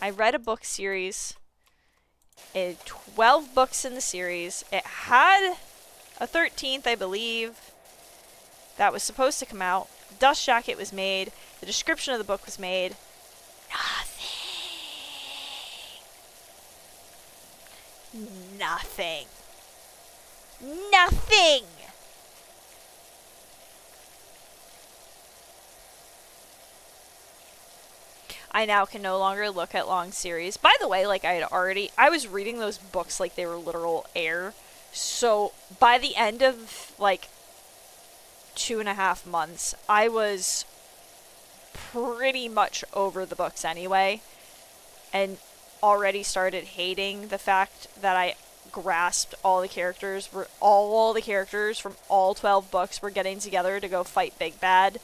I read a book series. It had 12 books in the series. It had a 13th, I believe, that was supposed to come out. Dust Jacket was made. The description of the book was made. Nothing. Nothing. I now can no longer look at long series. By the way, like I was reading those books like they were literal air. So by the end of like 2.5 months, I was pretty much over the books anyway, and already started hating the fact that I grasped all the characters from all 12 books were getting together to go fight Big Bad.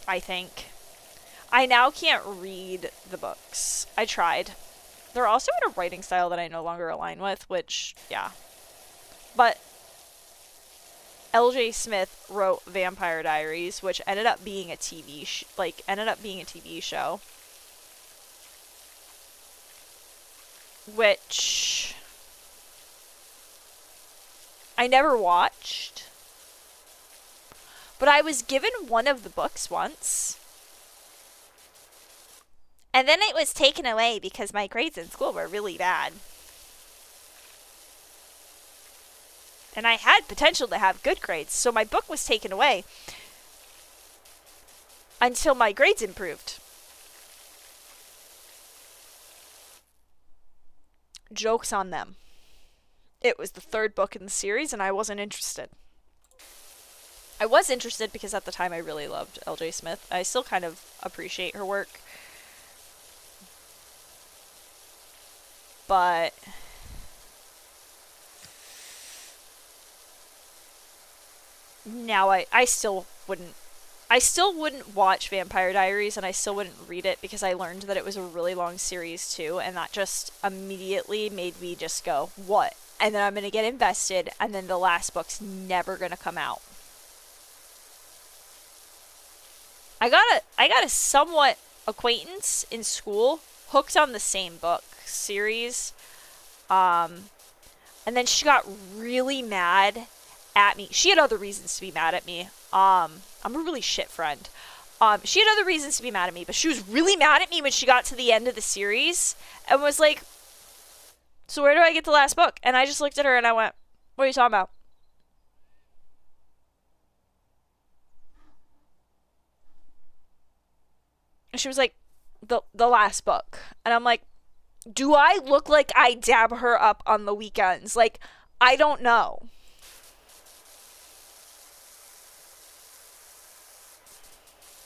I think. I now can't read the books. I tried. They're also in a writing style that I no longer align with, which, yeah. But L.J. Smith wrote Vampire Diaries, which ended up being a TV show. Which I never watched. But I was given one of the books once. And then it was taken away because my grades in school were really bad. And I had potential to have good grades, so my book was taken away until my grades improved. Joke's on them. It was the 3rd book in the series, and I wasn't interested. I was interested because at the time I really loved L.J. Smith. I still kind of appreciate her work. But now I still wouldn't watch Vampire Diaries, and I still wouldn't read it because I learned that it was a really long series too, and that just immediately made me just go, what? And then I'm going to get invested, and then the last book's never going to come out. I got a somewhat acquaintance in school hooked on the same book series, and then she got really mad at me. She had other reasons to be mad at me. I'm a really shit friend. She had other reasons to be mad at me, but she was really mad at me when she got to the end of the series and was like, so where do I get the last book? And I just looked at her and I went, what are you talking about? And she was like, the last book. And I'm like, do I look like I dab her up on the weekends? Like, I don't know.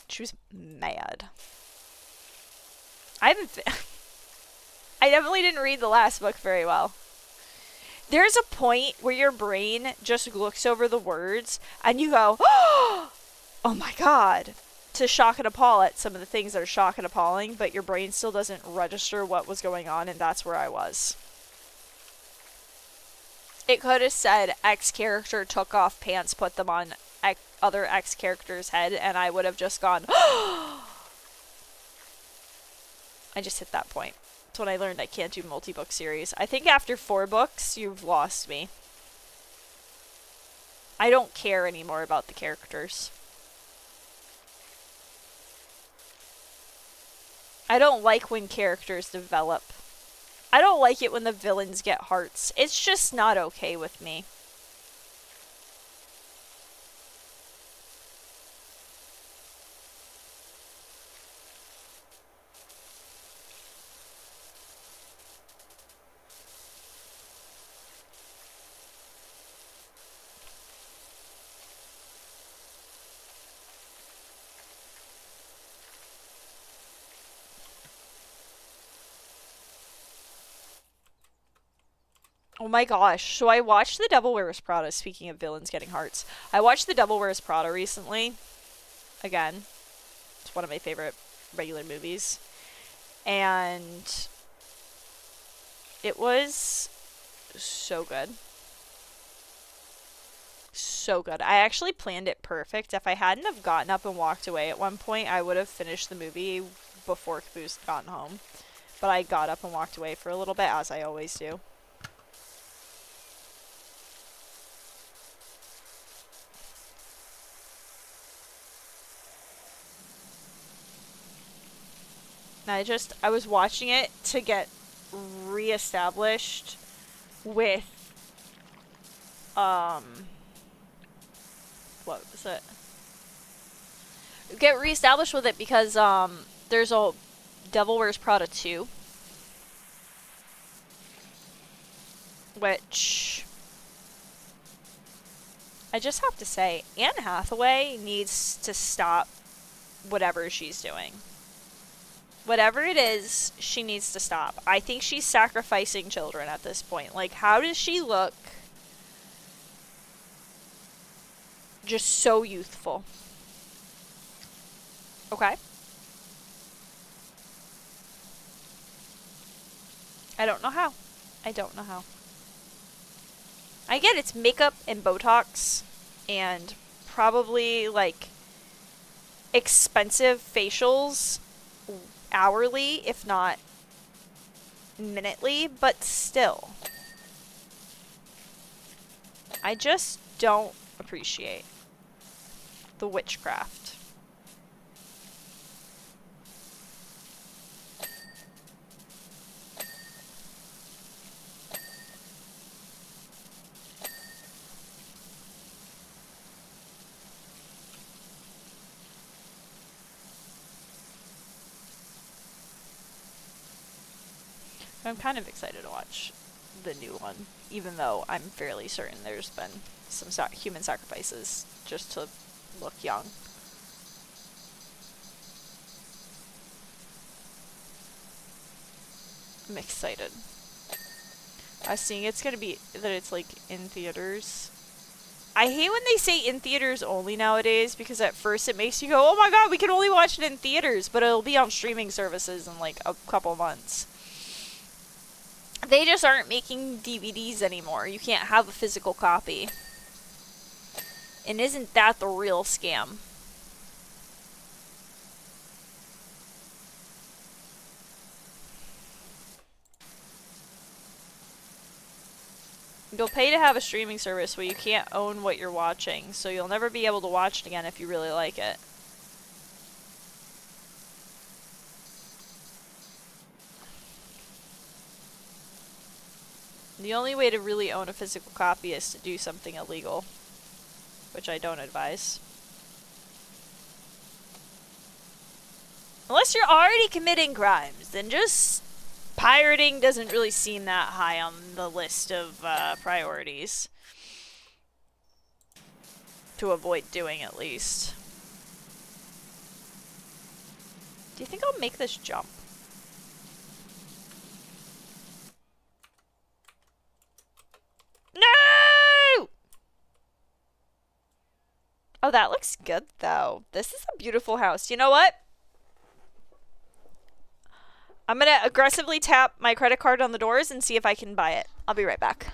She was mad. I definitely didn't read the last book very well. There's a point where your brain just looks over the words and you go, oh my god, to shock and appall at some of the things that are shock and appalling, but your brain still doesn't register what was going on, and that's where I was. It could have said X character took off pants, put them on other X character's head, and I would have just gone, I just hit that point. That's when I learned I can't do multi-book series. I think after 4 books, you've lost me. I don't care anymore about the characters. I don't like when characters develop. I don't like it when the villains get hearts. It's just not okay with me. Oh my gosh. So I watched The Devil Wears Prada, speaking of villains getting hearts. I watched The Devil Wears Prada recently. Again. It's one of my favorite regular movies. And it was so good. So good. I actually planned it perfect. If I hadn't have gotten up and walked away at one point, I would have finished the movie before Caboose had gotten home. But I got up and walked away for a little bit, as I always do. I was watching it to get reestablished with, what was it? Get reestablished with it because, there's a Devil Wears Prada 2. Which, I just have to say, Anne Hathaway needs to stop whatever she's doing. Whatever it is, she needs to stop. I think she's sacrificing children at this point. Like, how does she look just so youthful? Okay. I don't know how. I don't know how. I get it's makeup and Botox and probably, like, expensive facials hourly, if not minutely, but still. I just don't appreciate the witchcraft. I'm kind of excited to watch the new one, even though I'm fairly certain there's been some human sacrifices just to look young. I'm excited. I was seeing it's gonna be that it's like in theaters. I hate when they say in theaters only nowadays, because at first it makes you go, oh my god, we can only watch it in theaters, but it'll be on streaming services in like a couple months. They just aren't making DVDs anymore. You can't have a physical copy. And isn't that the real scam? You'll pay to have a streaming service where you can't own what you're watching, so you'll never be able to watch it again if you really like it. The only way to really own a physical copy is to do something illegal, which I don't advise. Unless you're already committing crimes, then just pirating doesn't really seem that high on the list of priorities. To avoid doing, at least. Do you think I'll make this jump? No! Oh, that looks good, though. This is a beautiful house. You know what? I'm gonna aggressively tap my credit card on the doors and see if I can buy it. I'll be right back.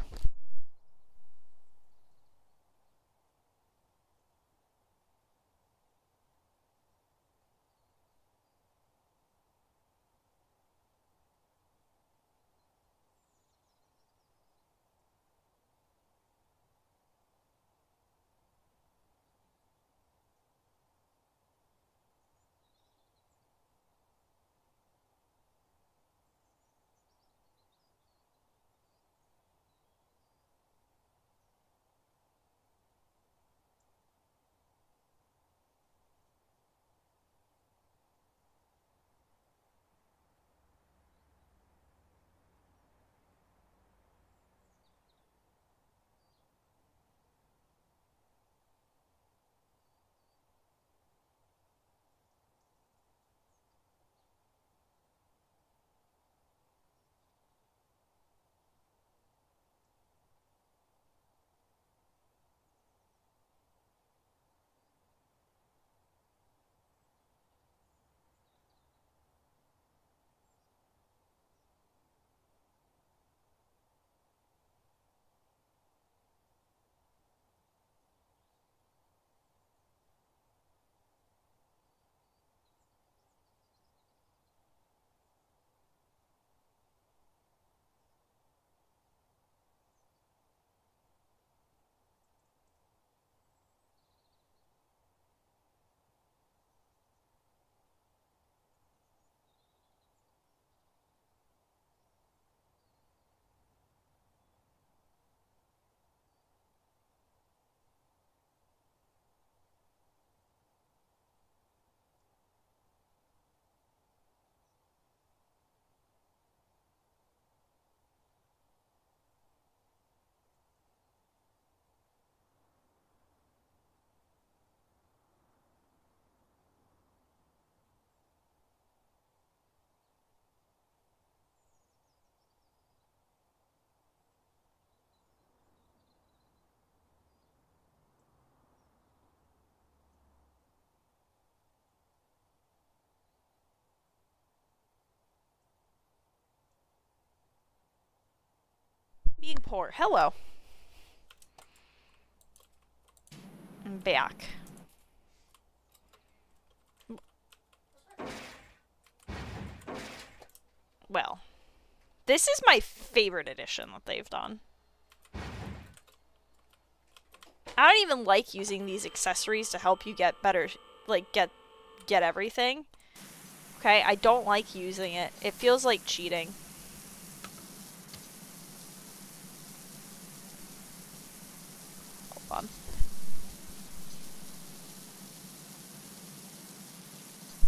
Being poor. Hello. I'm back. Well, this is my favorite edition that they've done. I don't even like using these accessories to help you get better, like, get everything. Okay, I don't like using it. It feels like cheating. Hold on.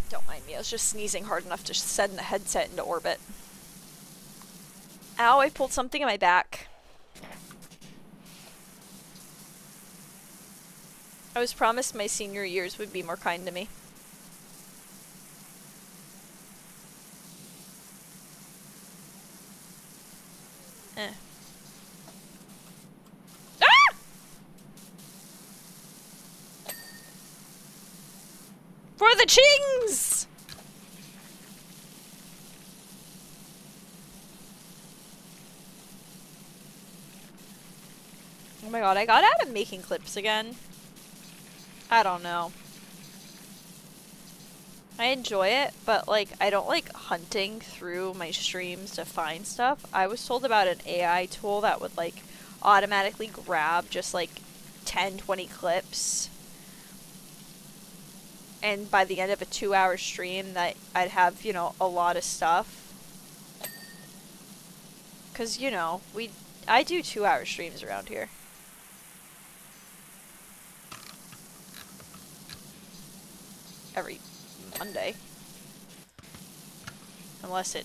Don't mind me, I was just sneezing hard enough to send the headset into orbit. Ow, I pulled something in my back. I was promised my senior years would be more kind to me. Ah! For the chings! Oh my god, I got out of making clips again. I don't know. I enjoy it, but like, I don't like hunting through my streams to find stuff. I was told about an AI tool that would like automatically grab just like 10, 20 clips. And by the end of a 2-hour stream that I'd have, you know, a lot of stuff. Cause, you know, I do 2-hour streams around here. Every Monday. Unless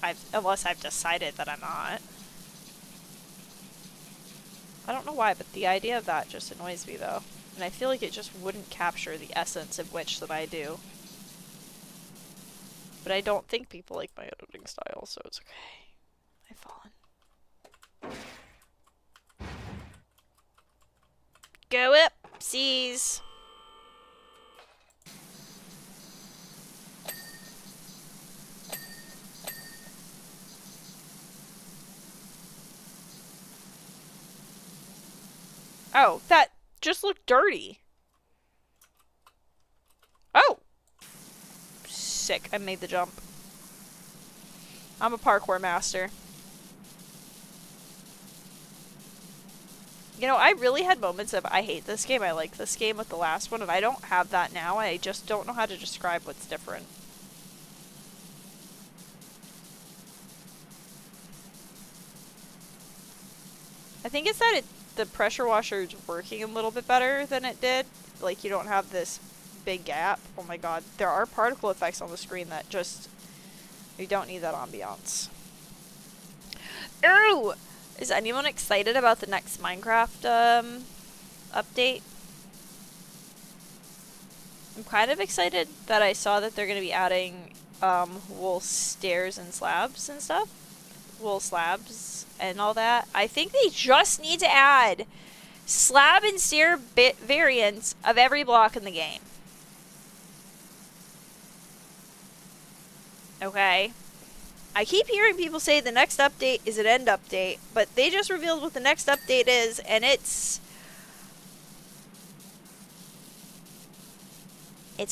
I've decided that I'm not. I don't know why, but the idea of that just annoys me though. And I feel like it just wouldn't capture the essence of which that I do. But I don't think people like my editing style, so it's okay. I've fallen. Go up, C's. Oh, that just looked dirty. Oh! Sick, I made the jump. I'm a parkour master. You know, I really had moments of I hate this game, I like this game with the last one, and I don't have that now. I just don't know how to describe what's different. I think it's that the pressure washer is working a little bit better than it did. Like, you don't have this big gap. Oh my god. There are particle effects on the screen that just... You don't need that ambiance. Ooh! Is anyone excited about the next Minecraft, update? I'm kind of excited that I saw that they're going to be adding, wool stairs and slabs and stuff. Wool slabs and all that. I think they just need to add slab and stair variants of every block in the game. Okay. I keep hearing people say the next update is an end update, but they just revealed what the next update is, and it's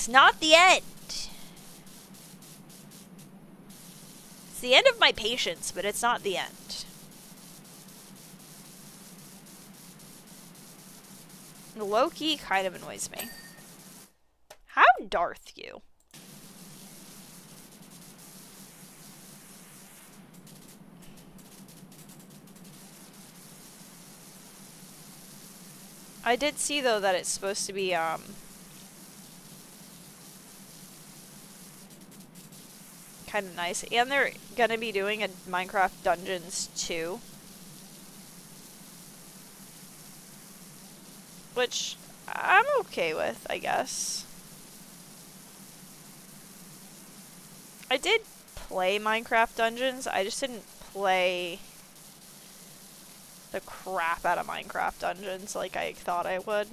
not the end. It's the end of my patience, but it's not the end. Loki kind of annoys me. How Darth you? I did see though that it's supposed to be kind of nice, and they're gonna be doing a Minecraft Dungeons 2. Which I'm okay with, I guess. I did play Minecraft Dungeons, I just didn't play the crap out of Minecraft Dungeons like I thought I would.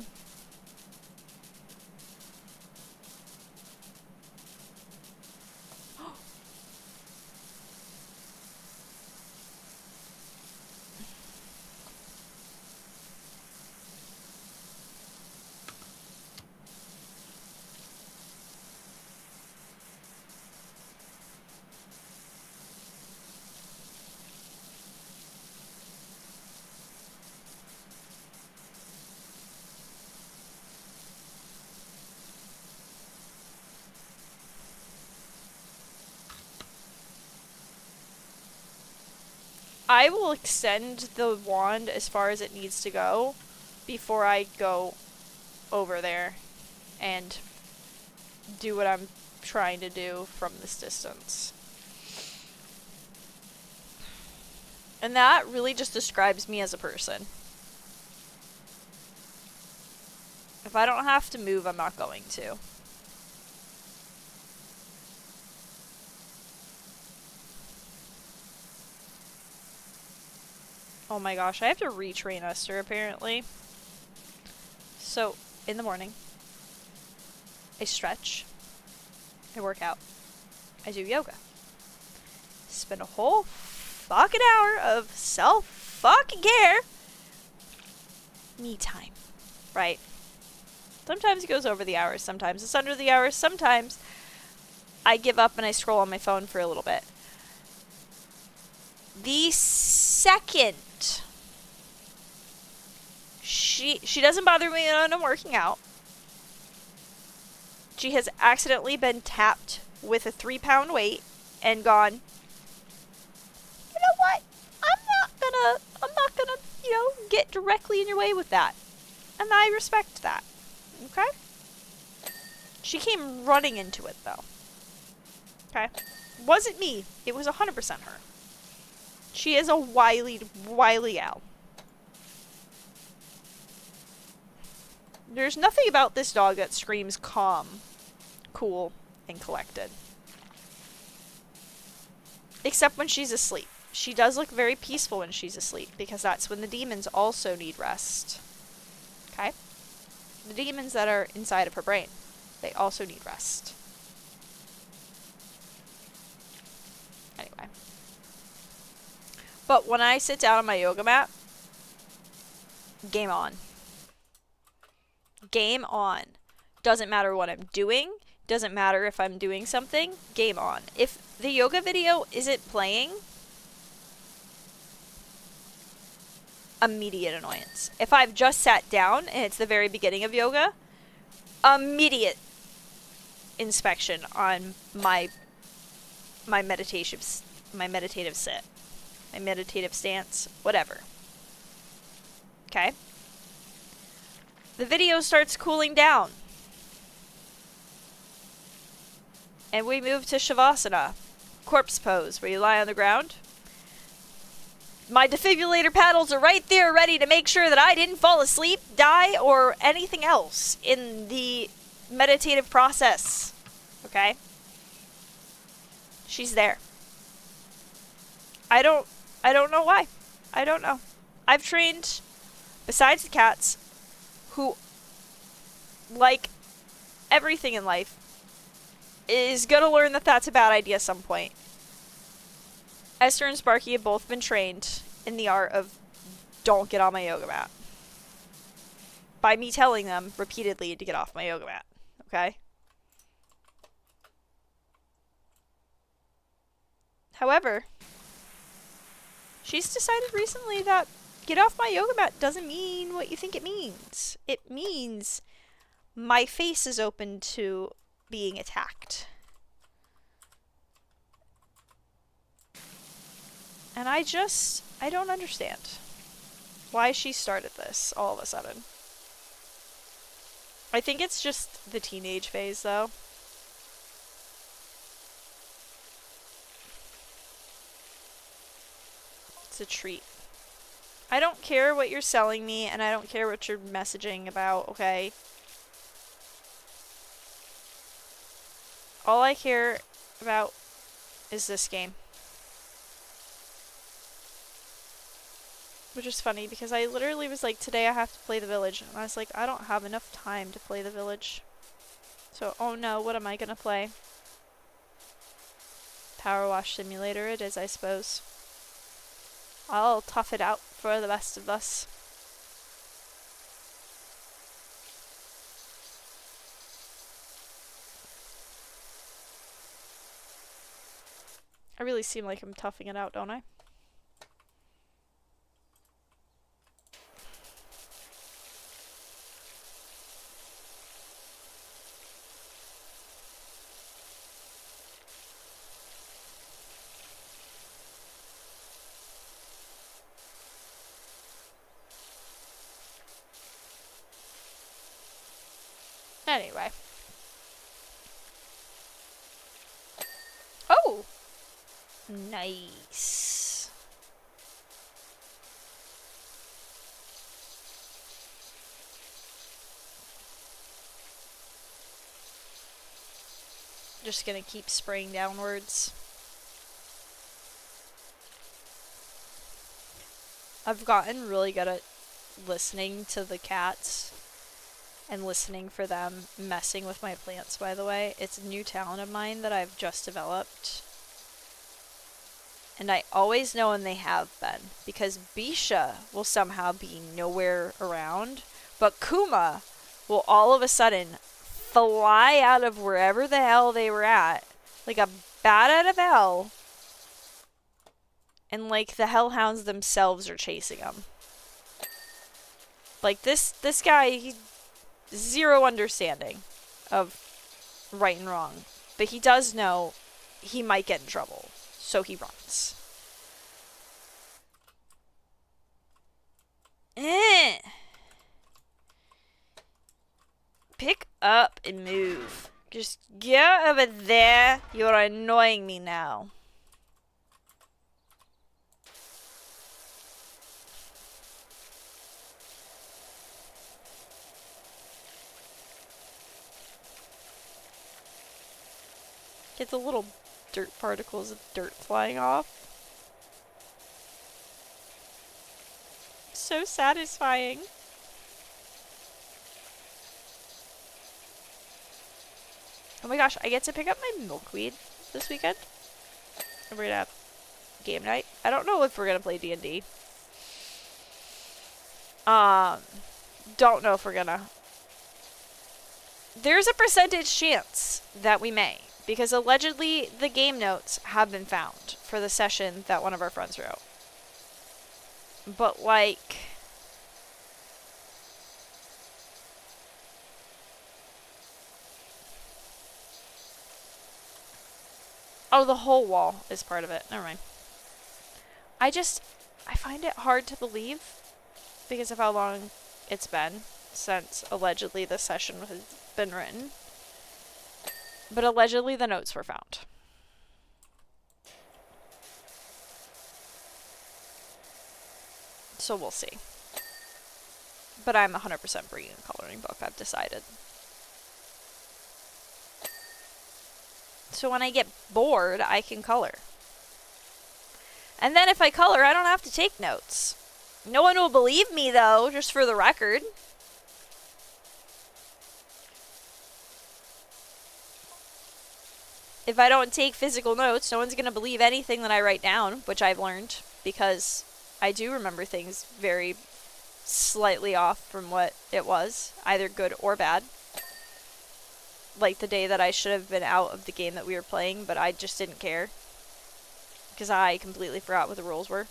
I will extend the wand as far as it needs to go before I go over there and do what I'm trying to do from this distance. And that really just describes me as a person. If I don't have to move, I'm not going to. Oh my gosh, I have to retrain Esther apparently. So, in the morning, I stretch, I work out, I do yoga. Spend a whole fucking hour of self-fucking care. Me time. Right? Sometimes it goes over the hours, sometimes it's under the hours, sometimes I give up and I scroll on my phone for a little bit. The second she doesn't bother me when I'm working out. She has accidentally been tapped with a 3-pound weight and gone, you know what? I'm not gonna, you know, get directly in your way with that. And I respect that. Okay? She came running into it though. Okay? Wasn't me. It was 100% her. She is a wily owl. There's nothing about this dog that screams calm, cool, and collected. Except when she's asleep. She does look very peaceful when she's asleep, because that's when the demons also need rest. Okay? The demons that are inside of her brain, they also need rest. Anyway. But when I sit down on my yoga mat, game on. Game on. Doesn't matter what I'm doing. Doesn't matter if I'm doing something. Game on. If the yoga video isn't playing, immediate annoyance. If I've just sat down and it's the very beginning of yoga, immediate inspection on my meditative sit, my meditative stance, whatever. Okay? The video starts cooling down. And we move to Shavasana, corpse pose, where you lie on the ground. My defibrillator paddles are right there ready to make sure that I didn't fall asleep, die, or anything else in the meditative process. Okay? She's there. I don't know why. I don't know. I've trained, besides the cats, who, like everything in life, is gonna learn that that's a bad idea at some point. Esther and Sparky have both been trained in the art of don't get on my yoga mat. By me telling them repeatedly to get off my yoga mat. Okay? However, she's decided recently that get off my yoga mat doesn't mean what you think it means. It means my face is open to being attacked. And I don't understand why she started this all of a sudden. I think it's just the teenage phase, though. It's a treat. I don't care what you're selling me, and I don't care what you're messaging about, okay? All I care about is this game. Which is funny, because I literally was like, today I have to play The Village. And I was like, I don't have enough time to play The Village. So, oh no, what am I gonna play? Power Wash Simulator it is, I suppose. I'll tough it out for the best of us. I really seem like I'm toughing it out, don't I? Anyway. Oh! Nice. Just gonna keep spraying downwards. I've gotten really good at listening to the cats and listening for them messing with my plants, by the way. It's a new talent of mine that I've just developed. And I always know when they have been, because Bisha will somehow be nowhere around, but Kuma will all of a sudden fly out of wherever the hell they were at, like a bat out of hell, and like the hellhounds themselves are chasing him. Like this guy, he zero understanding of right and wrong, but he does know he might get in trouble, so he runs. Pick up and move. Just get over there. You're annoying me now. Get the little dirt particles of dirt flying off. So satisfying. Oh my gosh, I get to pick up my milkweed this weekend. And we're gonna have game night. I don't know if we're gonna play D&D. Don't know if we're gonna. There's a percentage chance that we may, because allegedly the game notes have been found for the session that one of our friends wrote. But like, oh, the whole wall is part of it. Never mind. I find it hard to believe because of how long it's been since allegedly the session has been written. But allegedly the notes were found. So we'll see. But I'm 100% bringing a coloring book, I've decided. So when I get bored, I can color. And then if I color, I don't have to take notes. No one will believe me, though, just for the record. If I don't take physical notes, no one's going to believe anything that I write down, which I've learned, because I do remember things very slightly off from what it was, either good or bad. Like the day that I should have been out of the game that we were playing, but I just didn't care. Because I completely forgot what the rules were.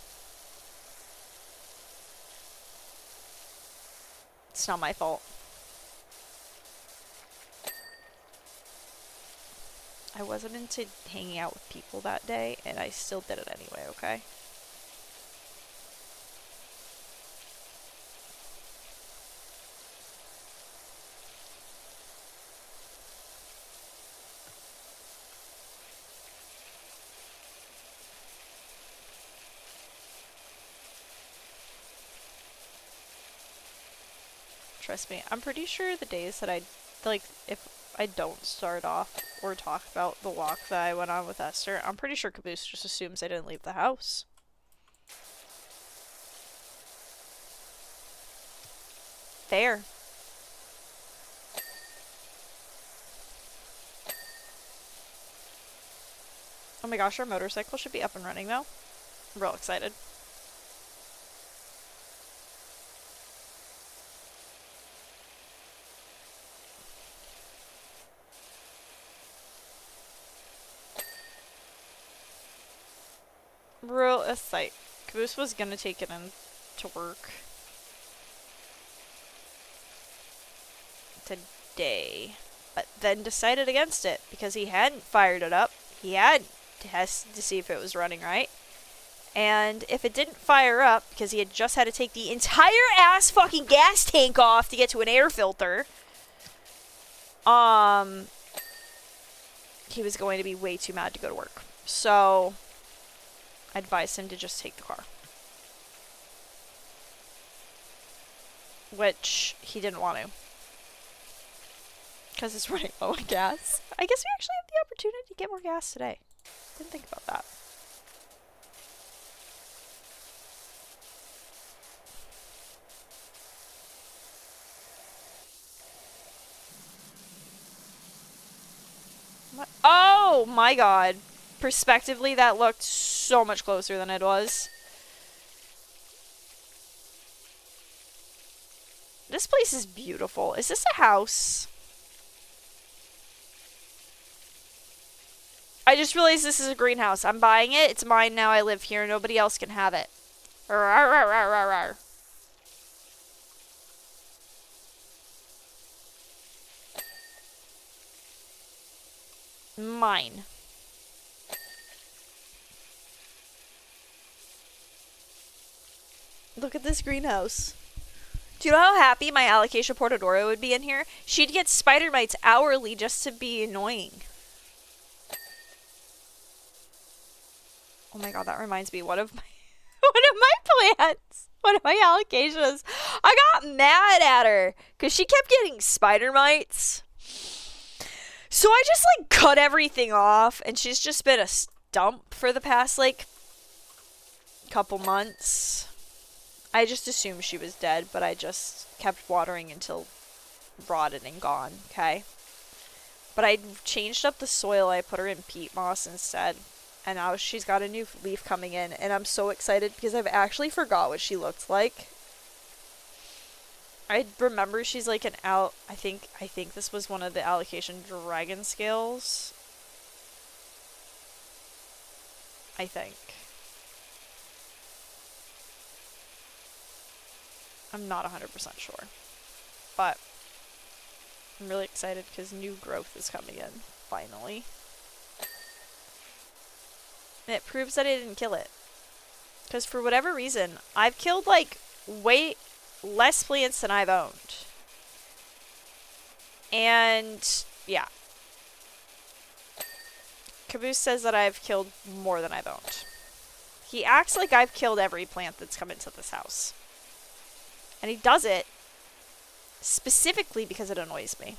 It's not my fault. I wasn't into hanging out with people that day, and I still did it anyway, okay? Trust me, I'm pretty sure the days that if I don't start off or talk about the walk that I went on with Esther, I'm pretty sure Caboose just assumes I didn't leave the house. Fair. Oh my gosh, our motorcycle should be up and running though. I'm real excited. Real excited. Caboose was gonna take it in to work today, but then decided against it because he hadn't fired it up. He had tested to see if it was running right. And if it didn't fire up, because he had just had to take the entire ass fucking gas tank off to get to an air filter, he was going to be way too mad to go to work. So I advised him to just take the car. Which he didn't want to. Because it's running low on gas. I guess we actually have the opportunity to get more gas today. Didn't think about that. What? Oh my god. Perspectively, that looked so much closer than it was. This place is beautiful. Is this a house? I just realized this is a greenhouse. I'm buying it. It's mine now. I live here. Nobody else can have it. Rawr, rawr, rawr, rawr, rawr. Mine. Look at this greenhouse. Do you know how happy my Alocasia Portadora would be in here? She'd get spider mites hourly just to be annoying. Oh my god, that reminds me. One of my plants, one of my Alocasias, I got mad at her because she kept getting spider mites. So I just like cut everything off, and she's just been a stump for the past like couple months. I just assumed she was dead, but I just kept watering until rotted and gone, okay? But I changed up the soil. I put her in peat moss instead. And now she's got a new leaf coming in. And I'm so excited because I've actually forgot what she looked like. I remember she's like an I think this was one of the Alocasia dragon scales. I think. I'm not 100% sure. But I'm really excited because new growth is coming in, finally. And it proves that I didn't kill it. Because for whatever reason, I've killed like way less plants than I've owned. And yeah. Caboose says that I've killed more than I've owned. He acts like I've killed every plant that's come into this house. And he does it specifically because it annoys me.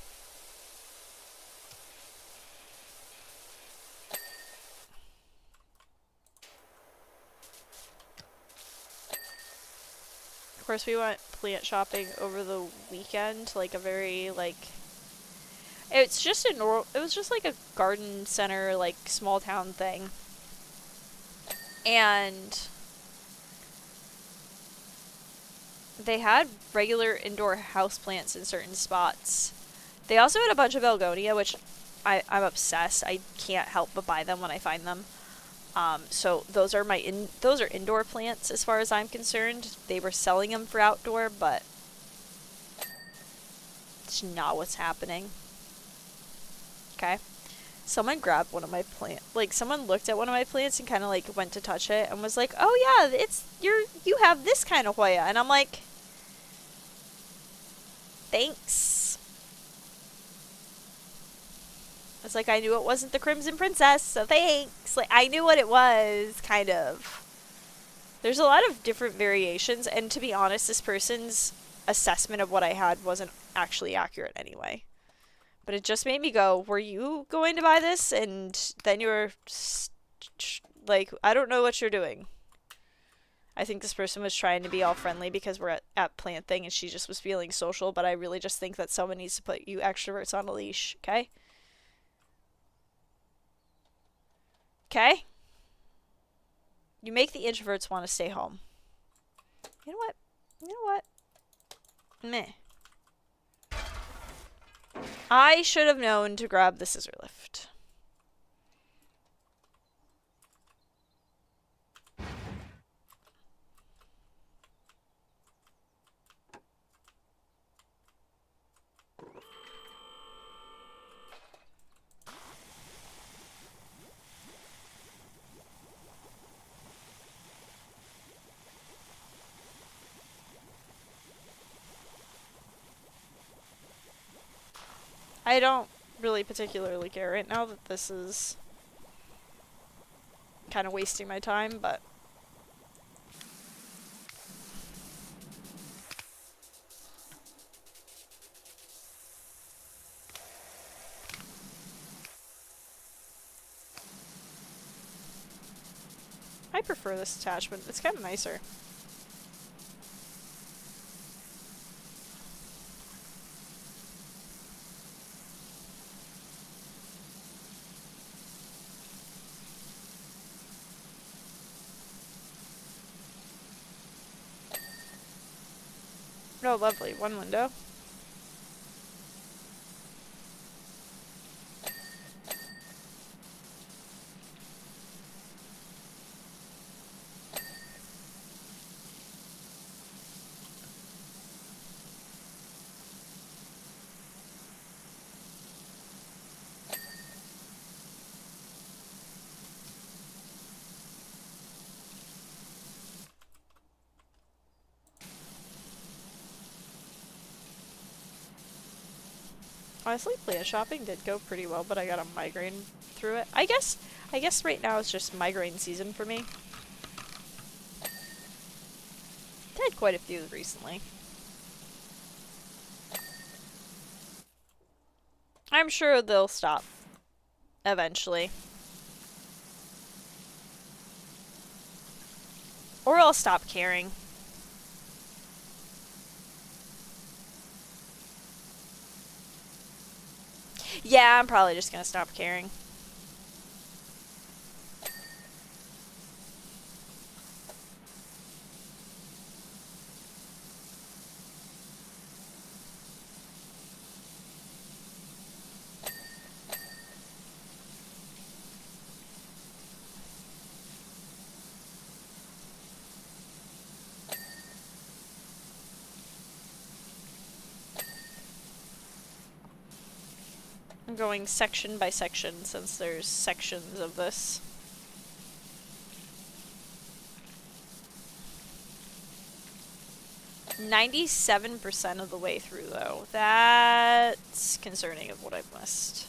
Of course, we went plant shopping over the weekend, like a very, like, it's just it was just like a garden center, like, small town thing. And they had regular indoor houseplants in certain spots. They also had a bunch of Elgonia, which I'm obsessed. I can't help but buy them when I find them. So those are those are indoor plants as far as I'm concerned. They were selling them for outdoor, but it's not what's happening. Okay. Someone grabbed one of my plants. Like, someone looked at one of my plants and kind of like went to touch it and was like, "Oh yeah, you have this kind of Hoya." And I'm like, "Thanks." It's like, I knew it wasn't the Crimson Princess, so thanks. Like, I knew what it was, kind of. There's a lot of different variations, and to be honest, this person's assessment of what I had wasn't actually accurate anyway. But it just made me go, were you going to buy this? And then you were like, I don't know what you're doing. I think this person was trying to be all friendly because we're at plant thing, and she just was feeling social, but I really just think that someone needs to put you extroverts on a leash, okay? Okay? You make the introverts want to stay home. You know what? You know what? Meh. I should have known to grab the scissor lift. I don't really particularly care right now that this is kind of wasting my time, but I prefer this attachment. It's kind of nicer. Oh, lovely. One window. Honestly, Playa shopping did go pretty well, but I got a migraine through it. I guess right now it's just migraine season for me. I had quite a few recently. I'm sure they'll stop eventually. Or I'll stop caring. Yeah, I'm probably just gonna stop caring. I'm going section by section since there's sections of this. %97 of the way through, though. That's concerning of what I've missed.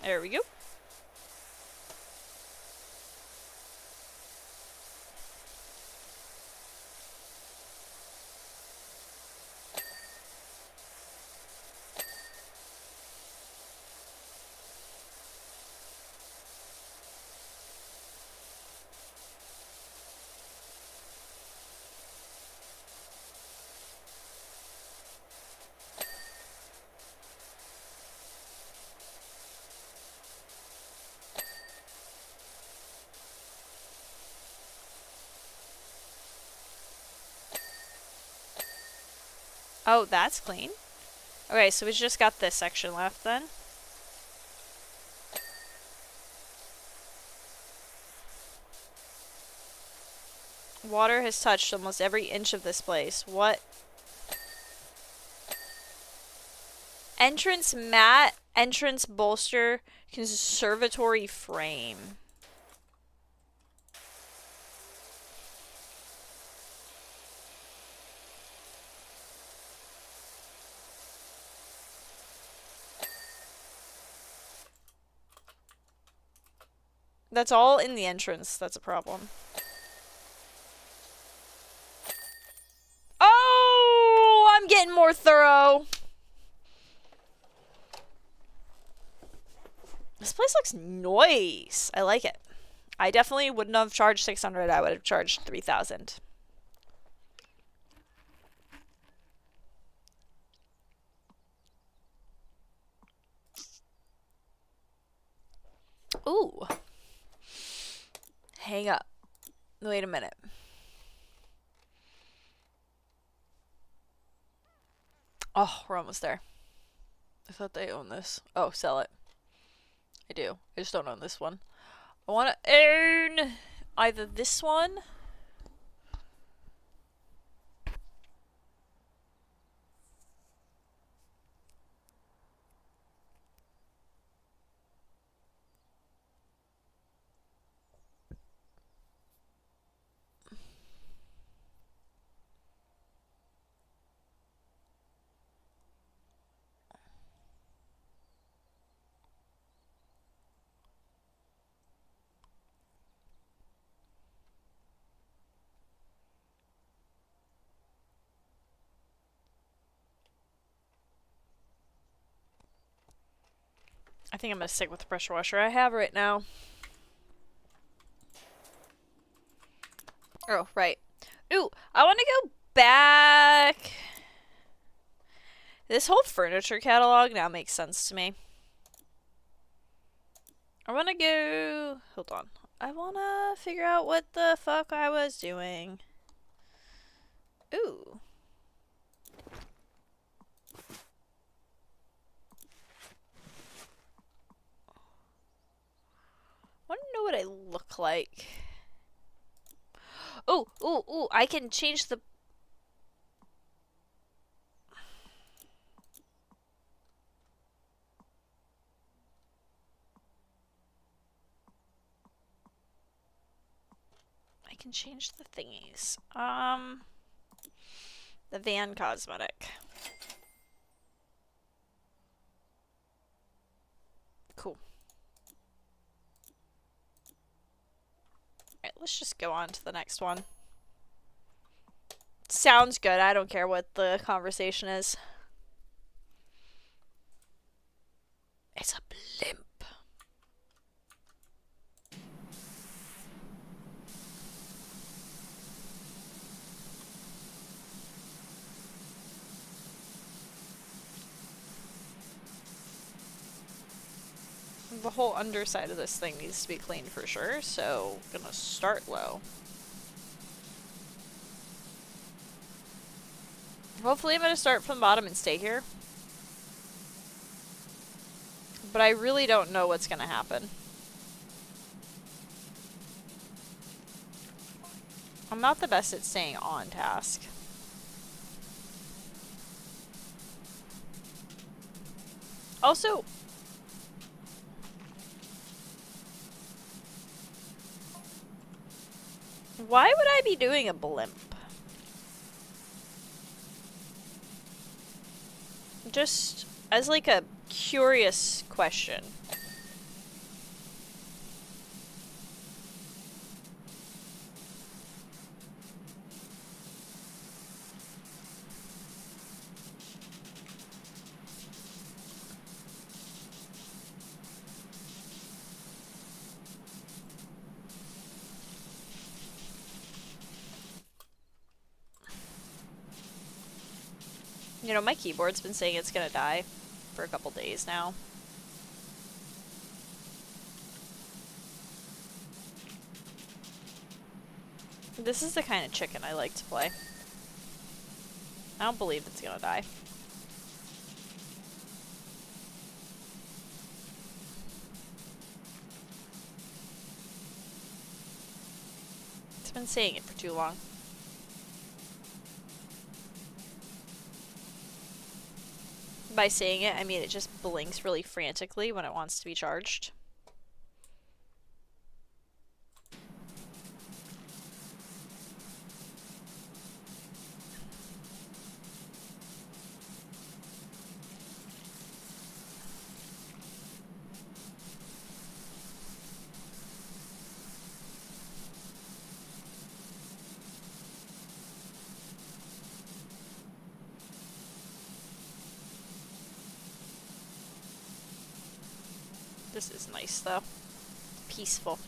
There we go. Oh, that's clean. Okay, so we just got this section left then. Water has touched almost every inch of this place. What? Entrance mat, entrance bolster, conservatory frame. That's all in the entrance. That's a problem. Oh, I'm getting more thorough. This place looks nice. I like it. I definitely wouldn't have charged 600. I would have charged 3,000. Ooh. Hang up. Wait a minute. Oh, we're almost there. I thought they own this. Oh, sell it. I do. I just don't own this one. I want to own either this one. I think I'm going to stick with the pressure washer I have right now. Oh, right. Ooh, I want to go back. This whole furniture catalog now makes sense to me. I want to go... Hold on. I want to figure out what the fuck I was doing. Ooh. I want to know what I look like. Ooh, ooh, ooh, I can change the... I can change the thingies. The Van cosmetic. Cool. Alright, let's just go on to the next one. Sounds good. I don't care what the conversation is. It's a blimp. The whole underside of this thing needs to be cleaned for sure, so I'm gonna start low. Hopefully I'm gonna start from the bottom and stay here. But I really don't know what's gonna happen. I'm not the best at staying on task. Also, why would I be doing a blimp? Just as like a curious question. You know, my keyboard's been saying it's gonna die for a couple days now. This is the kind of chicken I like to play. I don't believe it's gonna die. It's been saying it for too long. By saying it, I mean it just blinks really frantically when it wants to be charged. This is nice, though. Peaceful.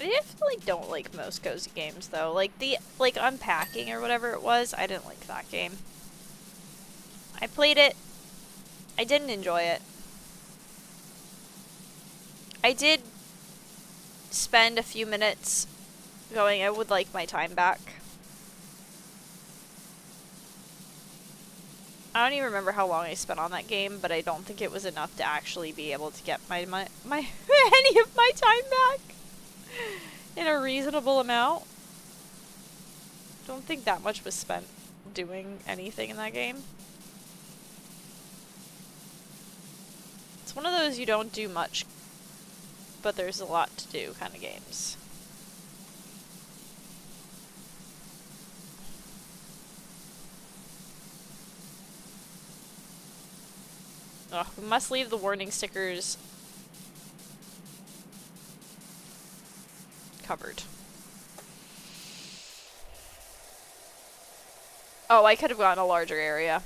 I definitely don't like most cozy games, though. Like, the, Unpacking or whatever it was, I didn't like that game. I played it I didn't enjoy it. I did spend a few minutes going, I would like my time back. I don't even remember how long I spent on that game, but I don't think it was enough to actually be able to get my any of my time back in a reasonable amount. Don't think that much was spent doing anything in that game. It's one of those you don't do much, but there's a lot to do kind of games. Ugh, we must leave the warning stickers covered. Oh, I could have gotten a larger area.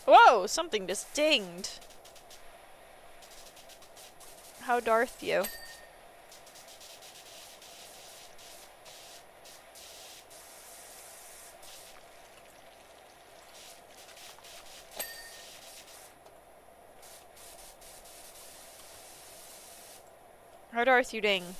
Whoa, something just dinged. How Darth you? How Darth you ding?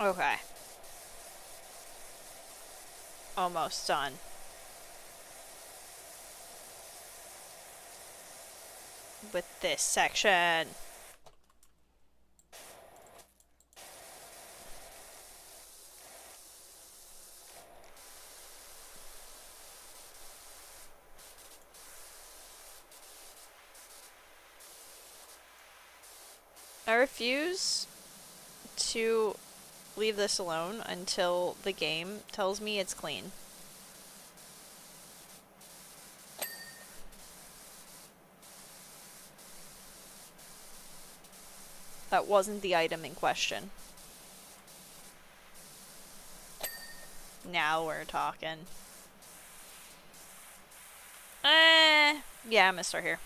Okay. Almost done. With this section. I refuse to leave this alone until the game tells me it's clean. That wasn't the item in question. Now we're talking. Yeah, I'm gonna start here.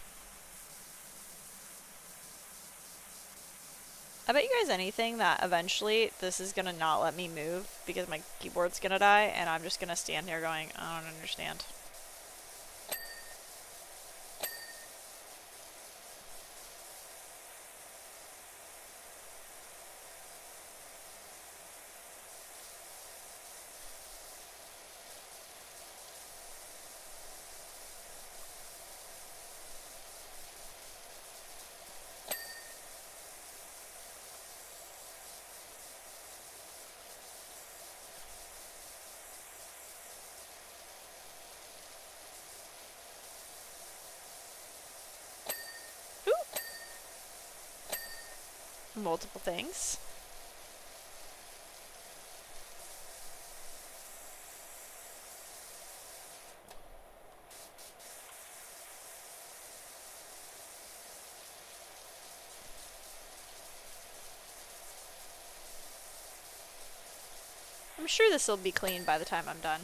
I bet you guys anything that eventually this is gonna not let me move because my keyboard's gonna die and I'm just gonna stand here going, I don't understand. Multiple things. I'm sure this will be clean by the time I'm done.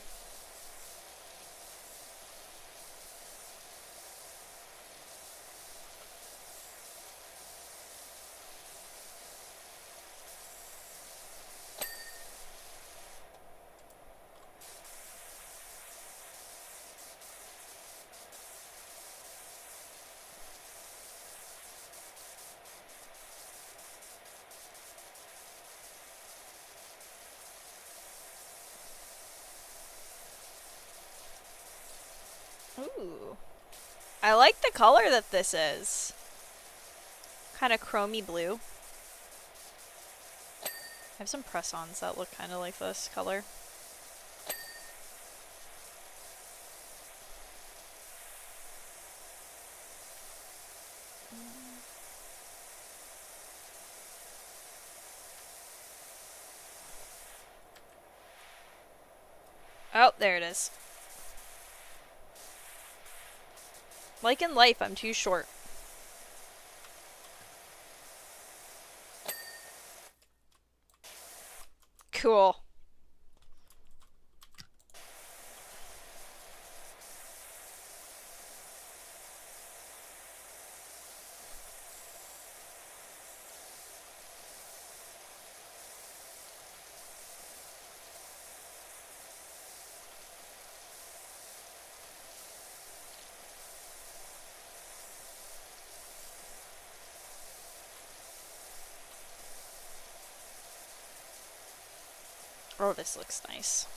Ooh. I like the color that this is. Kind of chromy blue. I have some press-ons that look kind of like this color. Oh, there it is. Like in life, I'm too short. Cool. Oh, this looks nice.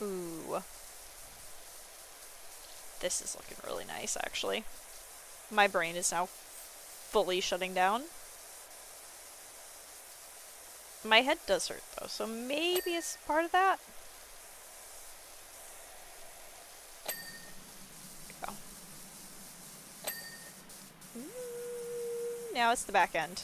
Ooh. This is looking really nice, actually. My brain is now fully shutting down. My head does hurt, though, so maybe it's part of that. Go. Now it's the back end.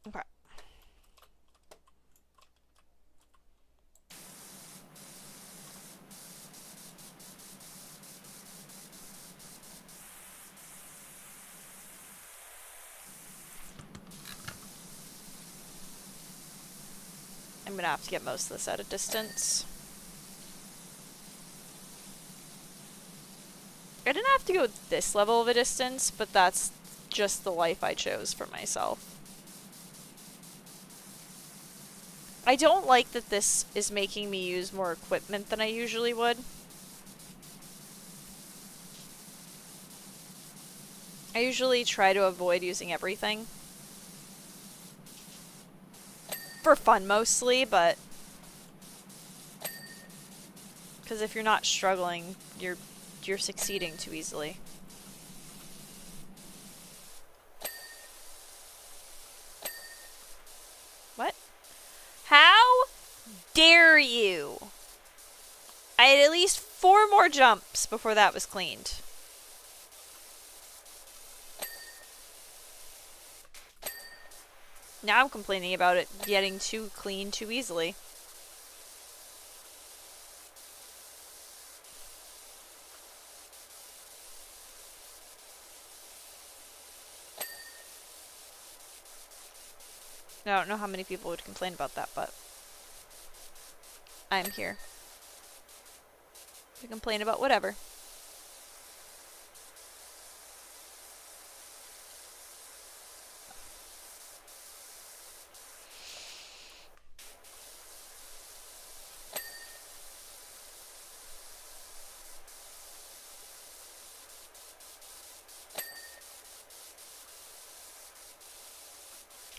Okay. I'm gonna have to get most of this at a distance. I didn't have to go this level of a distance, but that's just the life I chose for myself. I don't like that this is making me use more equipment than I usually would. I usually try to avoid using everything. For fun mostly, but... because if you're not struggling, you're succeeding too easily. What? How dare you? I had at least 4 more jumps before that was cleaned. Now I'm complaining about it getting too clean too easily. I don't know how many people would complain about that, but I'm here to complain about whatever.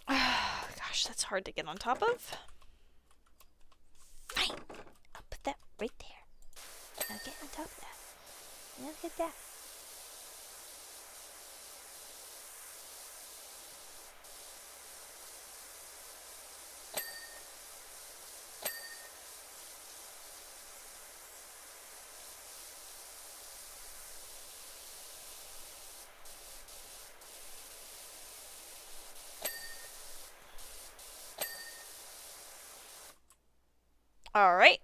Gosh, gosh, that's hard to get on top of. Fine. I'll put that right there. Now get on top of that. Look at that. All right.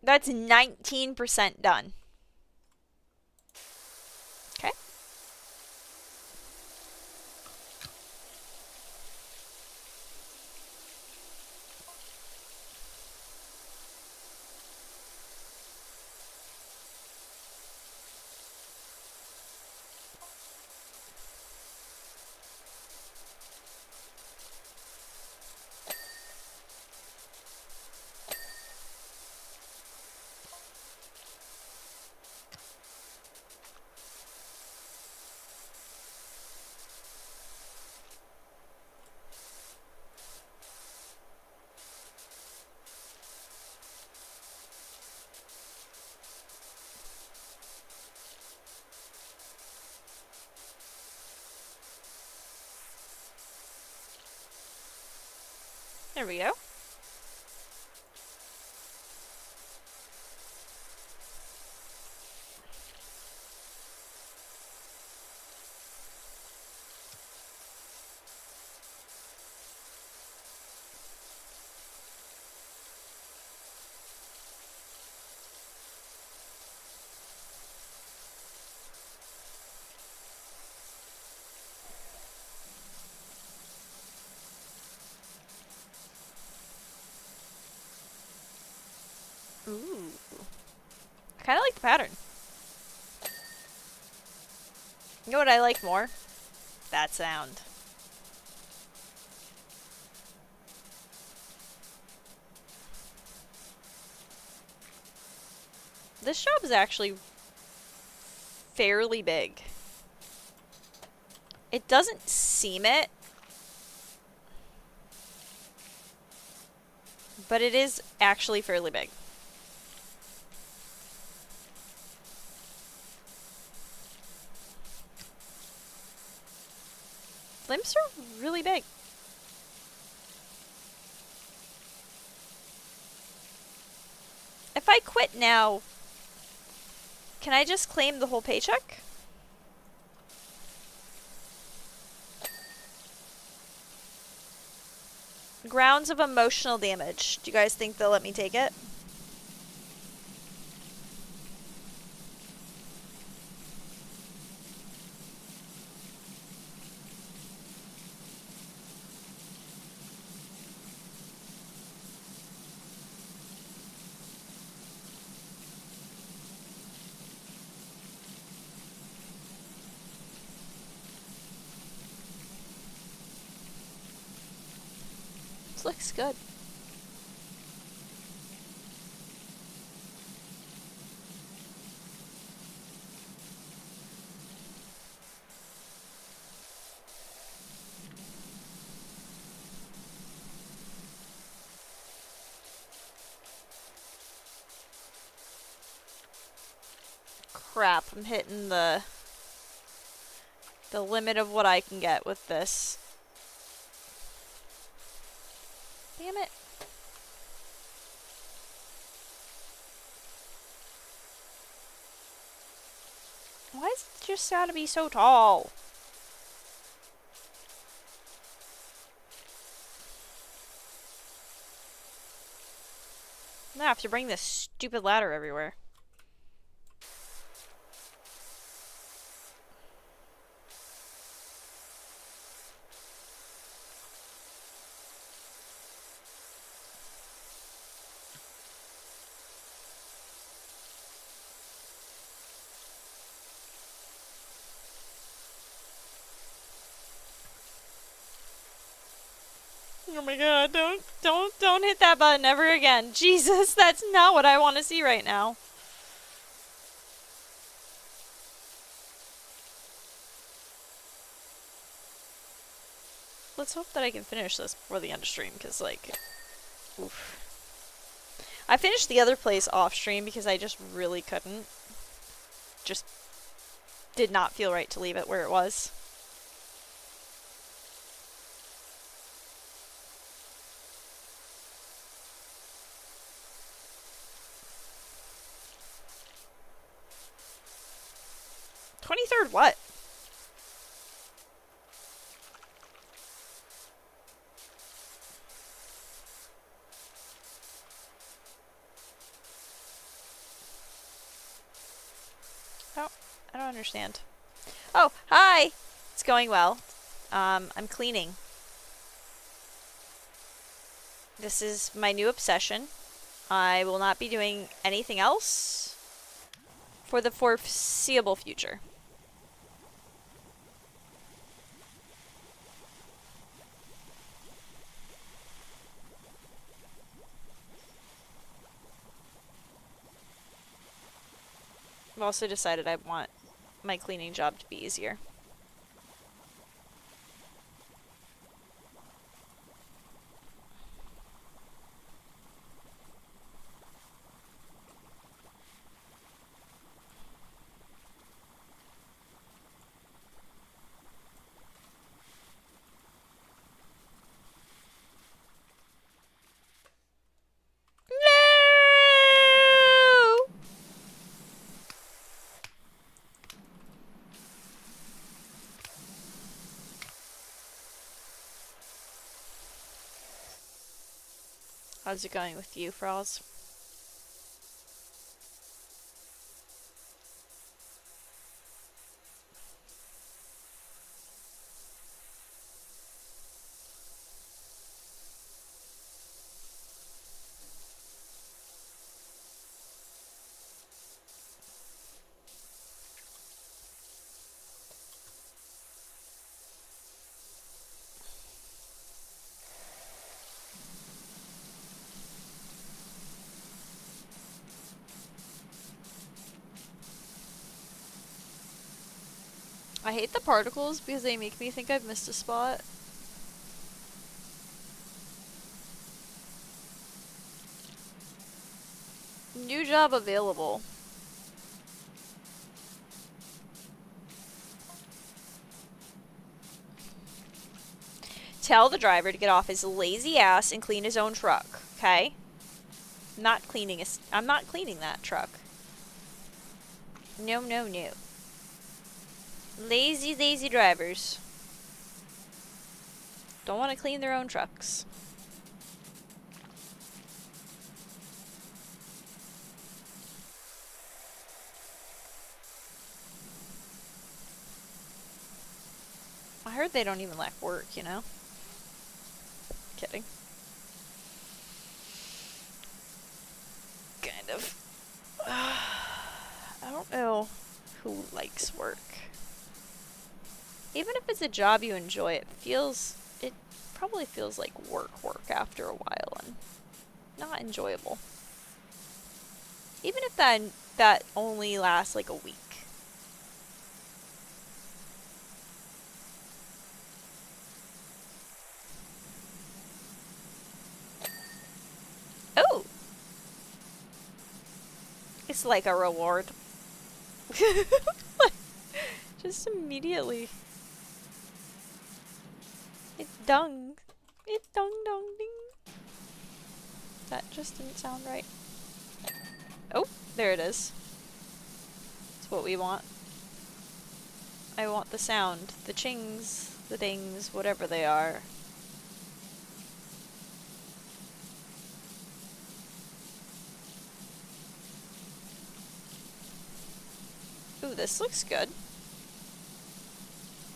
That's 19% done. Okay. There we go. Ooh. I kind of like the pattern. You know what I like more? That sound. This job is actually fairly big. It doesn't seem it, but it is actually fairly big. Limbs are really big. If I quit now, can I just claim the whole paycheck? Grounds of emotional damage. Do you guys think they'll let me take it? This looks good. Crap, I'm hitting the limit of what I can get with this. Damn it. Why does it just gotta be so tall? Now I have to bring this stupid ladder everywhere. Oh my god, don't hit that button ever again. Jesus, that's not what I want to see right now. Let's hope that I can finish this before the end of stream, because, like, oof. I finished the other place off stream because I just really couldn't. Just did not feel right to leave it where it was. "23rd what?" Oh, I don't understand. Oh, hi! It's going well. I'm cleaning. This is my new obsession. I will not be doing anything else for the foreseeable future. I've also decided I want my cleaning job to be easier. No! How's it going with you, Froz? I hate the particles because they make me think I've missed a spot. New job available. Tell the driver to get off his lazy ass and clean his own truck, okay? I'm not cleaning that truck. No, no, no. Lazy, lazy drivers. Don't want to clean their own trucks. I heard they don't even like work, you know? Kidding. Kind of. I don't know who likes work. Even if it's a job you enjoy, it probably feels like work after a while and not enjoyable. Even if that only lasts like a week. Oh! It's like a reward. Just immediately. It dung. It dung dung ding. That just didn't sound right. Oh, there it is. That's what we want. I want the sound. The chings, the dings, whatever they are. Ooh, this looks good.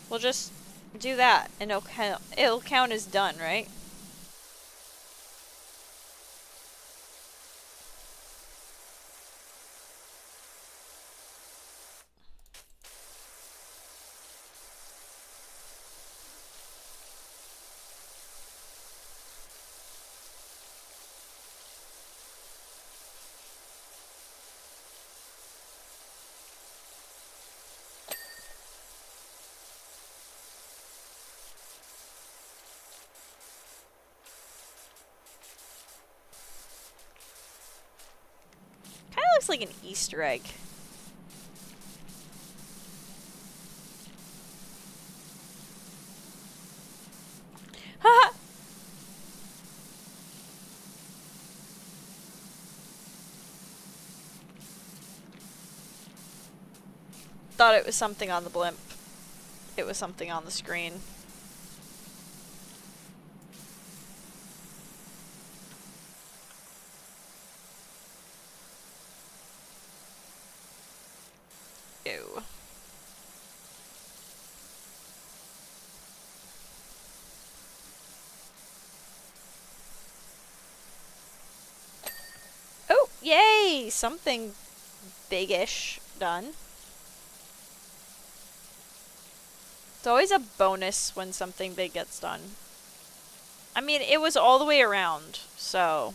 We'll just do that, and it'll count as done, right? looks like an Easter egg. Haha! Thought it was something on the blimp. It was something on the screen. Ew. Oh, yay! Something big-ish done. It's always a bonus when something big gets done. I mean, it was all the way around, so...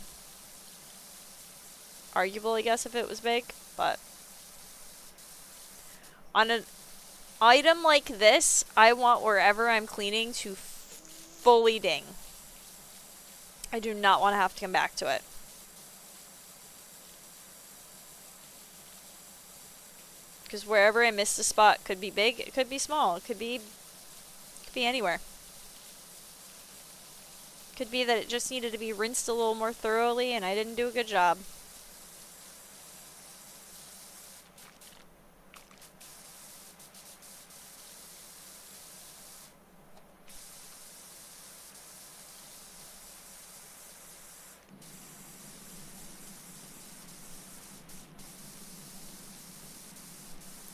arguable, I guess, if it was big, but... on an item like this, I want wherever I'm cleaning to fully ding. I do not want to have to come back to it. Because wherever I missed a spot could be big, it could be small, it could be anywhere. Could be that it just needed to be rinsed a little more thoroughly and I didn't do a good job.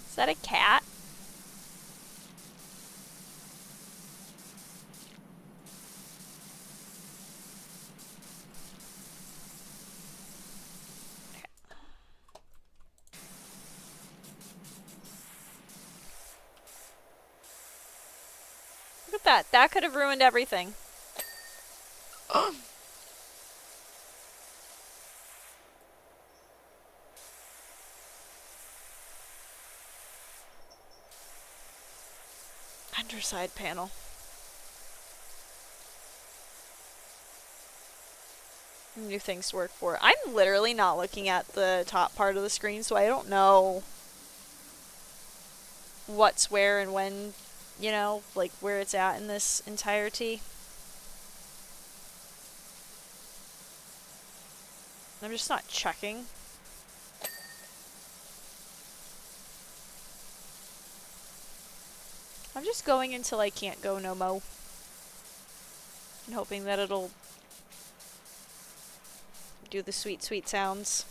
Is that a cat? Look at that. That could have ruined everything. Underside panel. New things to work for. I'm literally not looking at the top part of the screen, so I don't know what's where and when, you know, like where it's at in this entirety. I'm just not checking. I'm just going until I can't go no mo. And hoping that it'll do the sweet, sweet sounds.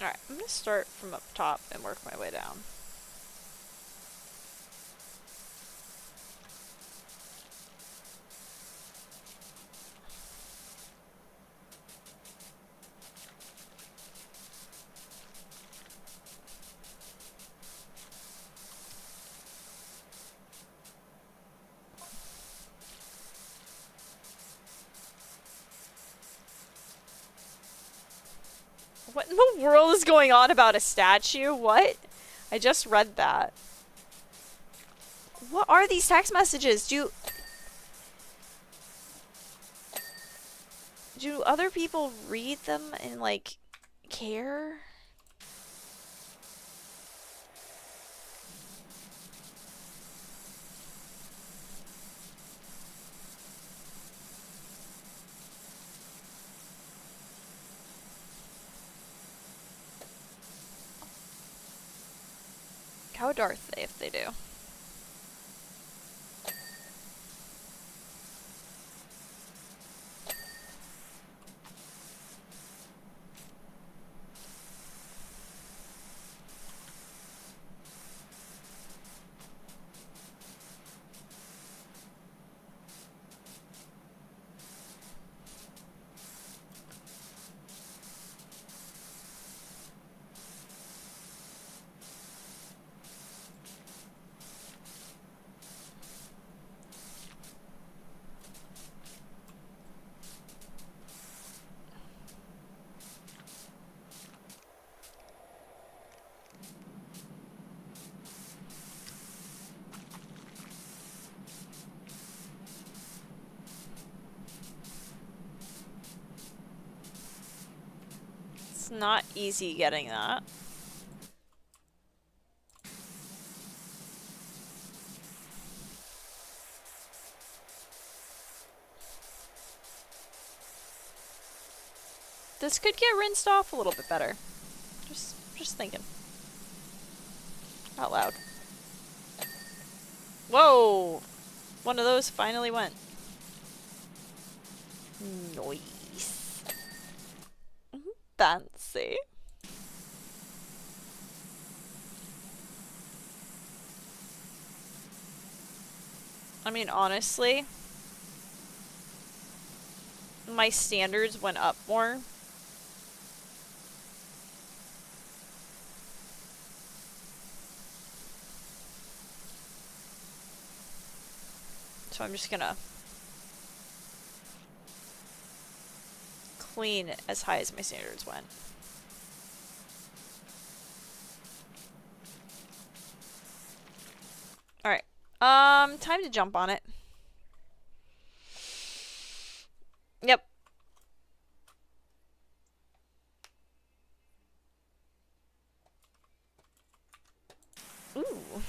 Alright, I'm gonna start from up top and work my way down. What in the world is going on about a statue? What? I just read that. What are these text messages? Do other people read them and, like, care? How dark are they if they do? It's not easy getting that. This could get rinsed off a little bit better. Just thinking. Out loud. Whoa! One of those finally went. Nice. Fancy. I mean, honestly, my standards went up more. So I'm just gonna clean as high as my standards went. Alright. Time to jump on it. Yep. Ooh.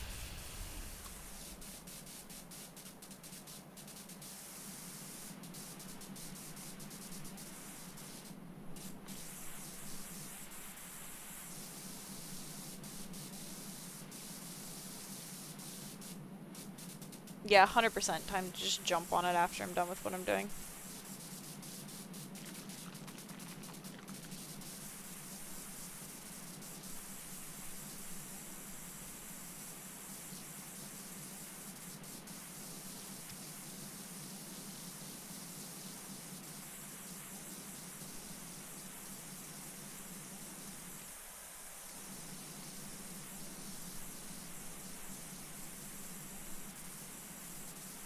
Yeah, 100% time to just jump on it after I'm done with what I'm doing.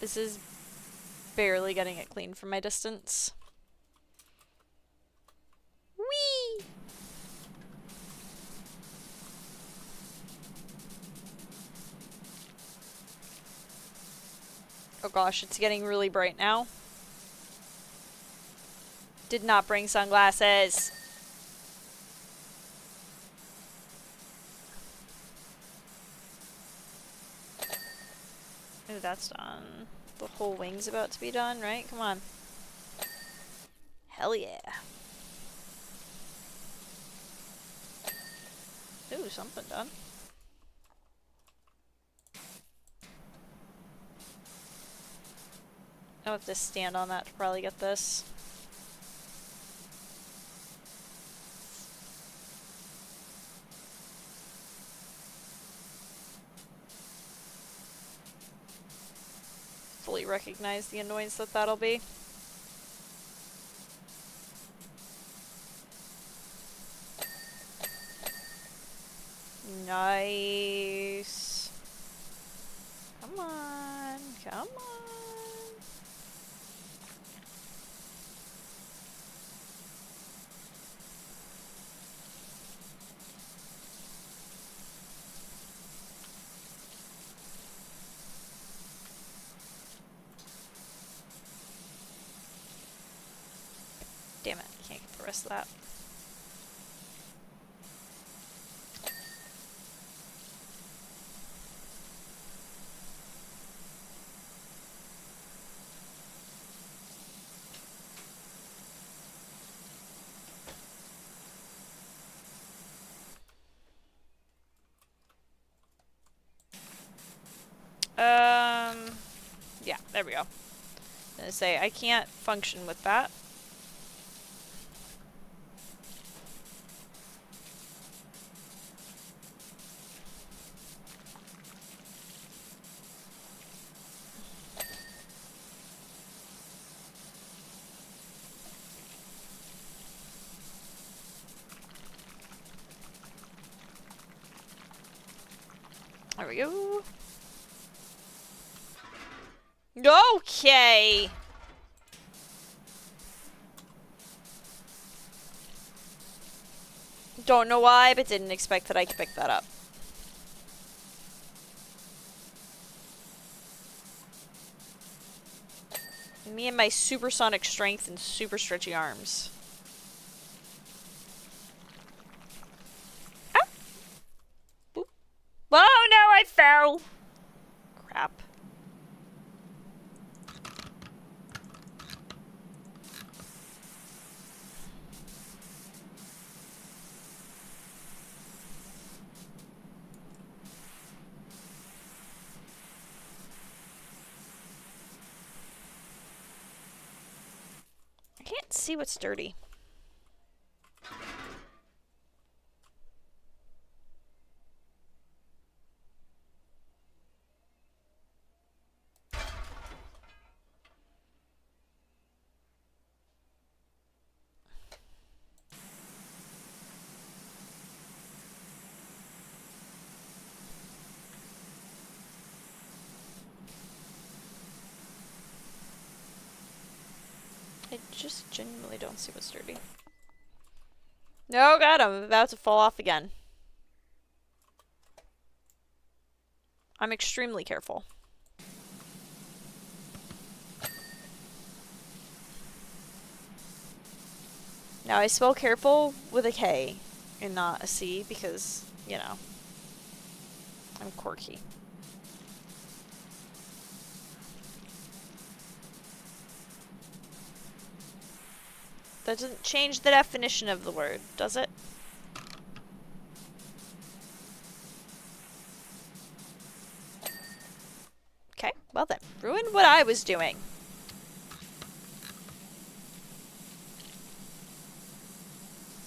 This is barely getting it clean from my distance. Whee! Oh gosh, it's getting really bright now. Did not bring sunglasses. Ooh, that's done. The whole wing's about to be done, right? Come on. Hell yeah. Ooh, something done. I'll have to stand on that to probably get this. Fully recognize the annoyance that that'll be. Nice. Come on, come on. Damn it, can't get the rest of that. Yeah, there we go. I was gonna say, I can't function with that. There we go. Okay. Don't know why, but didn't expect that I could pick that up. Me and my supersonic strength and super stretchy arms. Ow! Crap. I can't see what's dirty. I just genuinely don't see what's dirty. No, God, I'm about to fall off again. I'm extremely careful. Now, I spell careful with a K and not a C because, you know, I'm quirky. That doesn't change the definition of the word, does it? Okay, well then. Ruin what I was doing.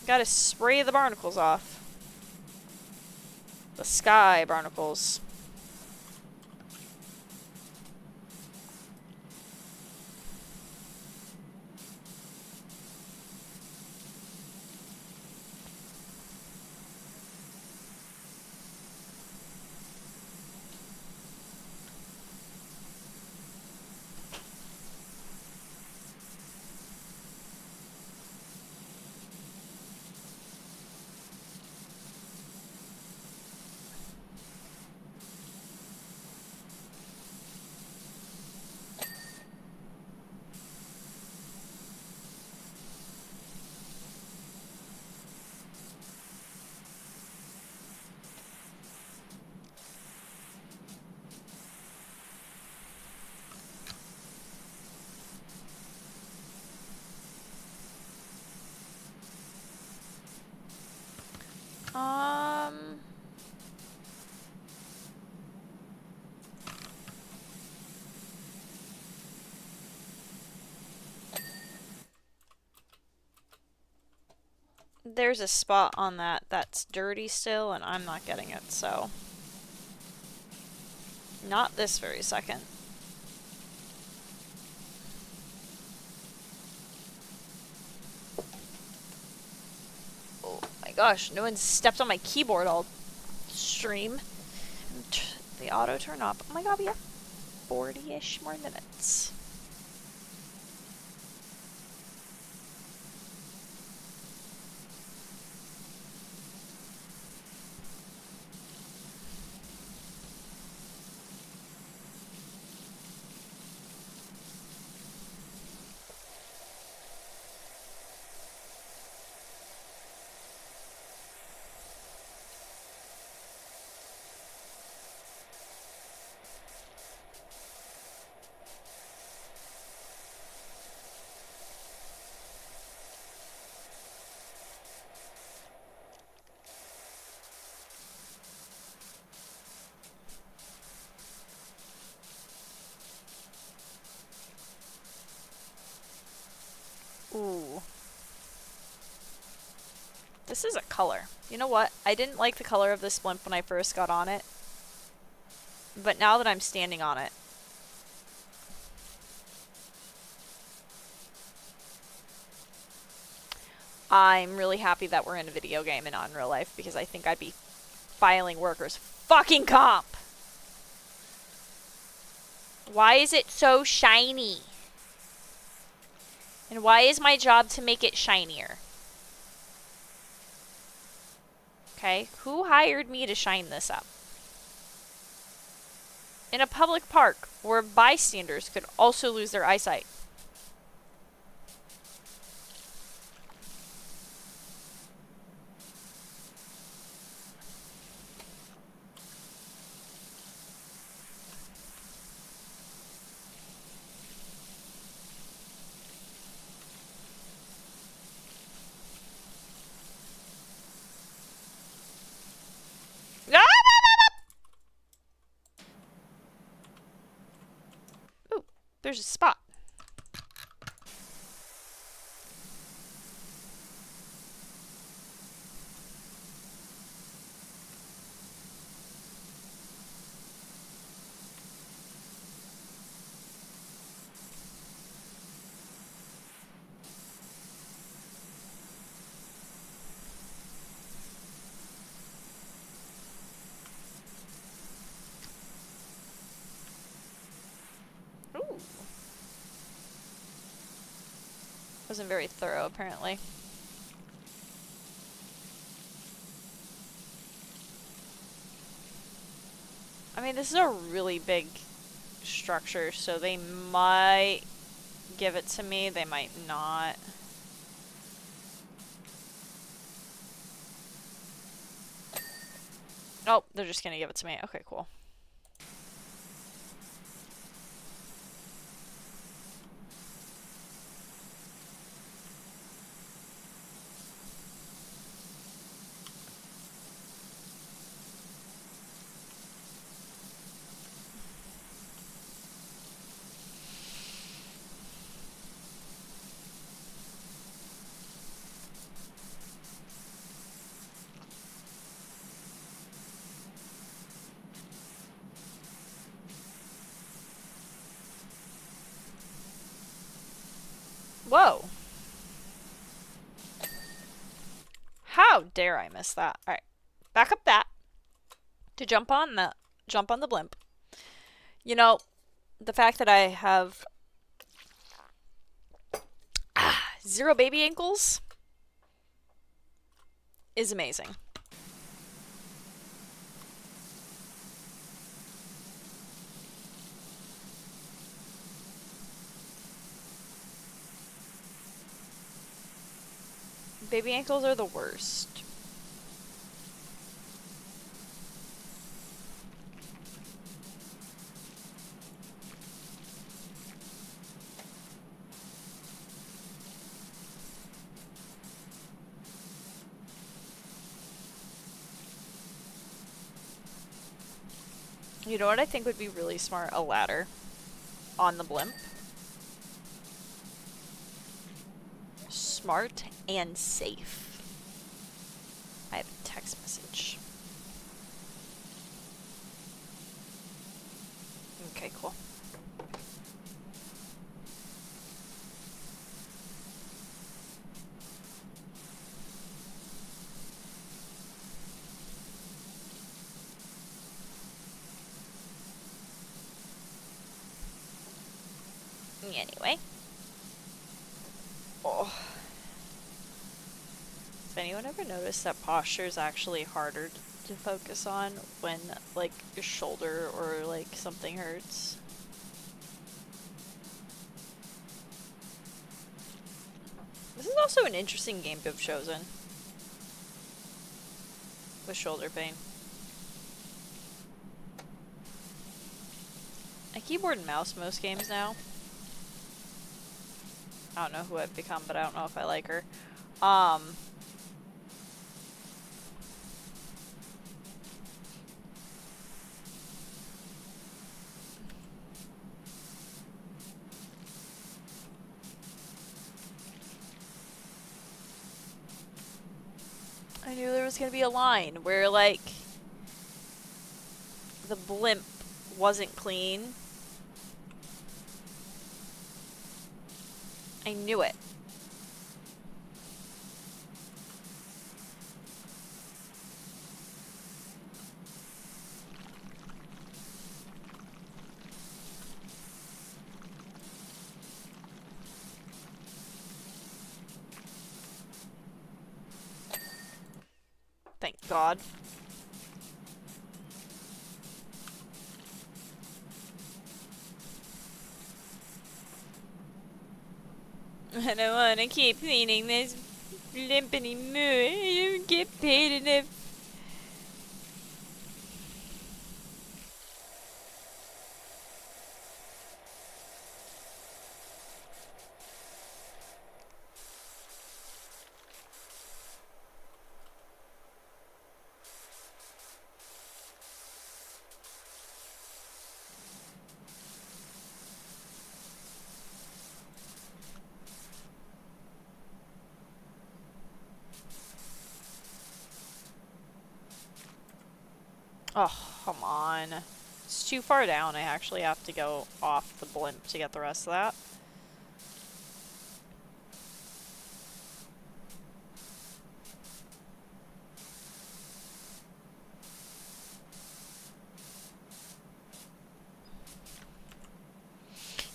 Gotta spray the barnacles off. The sky barnacles. There's a spot on that that's dirty still, and I'm not getting it, so. Not this very second. Oh my gosh, no one stepped on my keyboard all stream. The auto turn off. Oh my god, we have 40-ish more minutes. Ooh. This is a color. You know what? I didn't like the color of this blimp when I first got on it. But now that I'm standing on it, I'm really happy that we're in a video game and not in real life, because I think I'd be filing workers' fucking comp. Why is it so shiny? And why is my job to make it shinier? Okay, who hired me to shine this up? In a public park where bystanders could also lose their eyesight. there's a spot. Ooh. Wasn't very thorough, apparently. I mean, this is a really big structure, so they might give it to me, they might not. Oh, they're just gonna give it to me. Okay, cool. Whoa. How dare I miss that? Alright. Back up that. To jump on the blimp. You know, the fact that I have 0 baby ankles is amazing. Baby ankles are the worst. You know what I think would be really smart? A ladder on the blimp. Smart and safe. I have a text message. Okay, cool. Anyway. Oh. Has anyone ever noticed that posture is actually harder to focus on when, like, your shoulder or, like, something hurts? This is also an interesting game to have chosen. With shoulder pain. I keyboard and mouse most games now. I don't know who I've become, but I don't know if I like her. I knew there was gonna be a line where, like, the blimp wasn't clean. I knew it. Thank God. I don't wanna keep cleaning this blimp anymore. I don't get paid enough. Oh, come on. It's too far down. I actually have to go off the blimp to get the rest of that.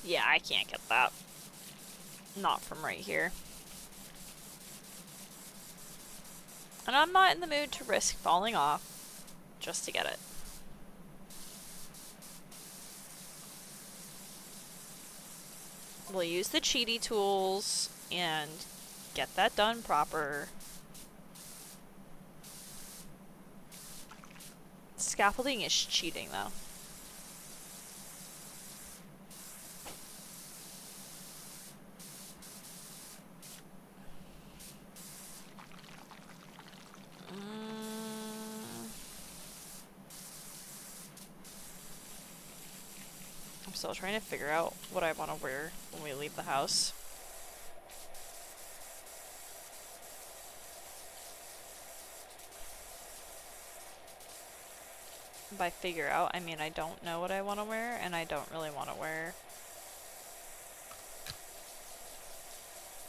Yeah, I can't get that. Not from right here. And I'm not in the mood to risk falling off just to get it. We'll use the cheaty tools and get that done proper. Scaffolding is cheating, though. I'm still trying to figure out what I want to wear when we leave the house. By figure out, I mean I don't know what I want to wear, and I don't really want to wear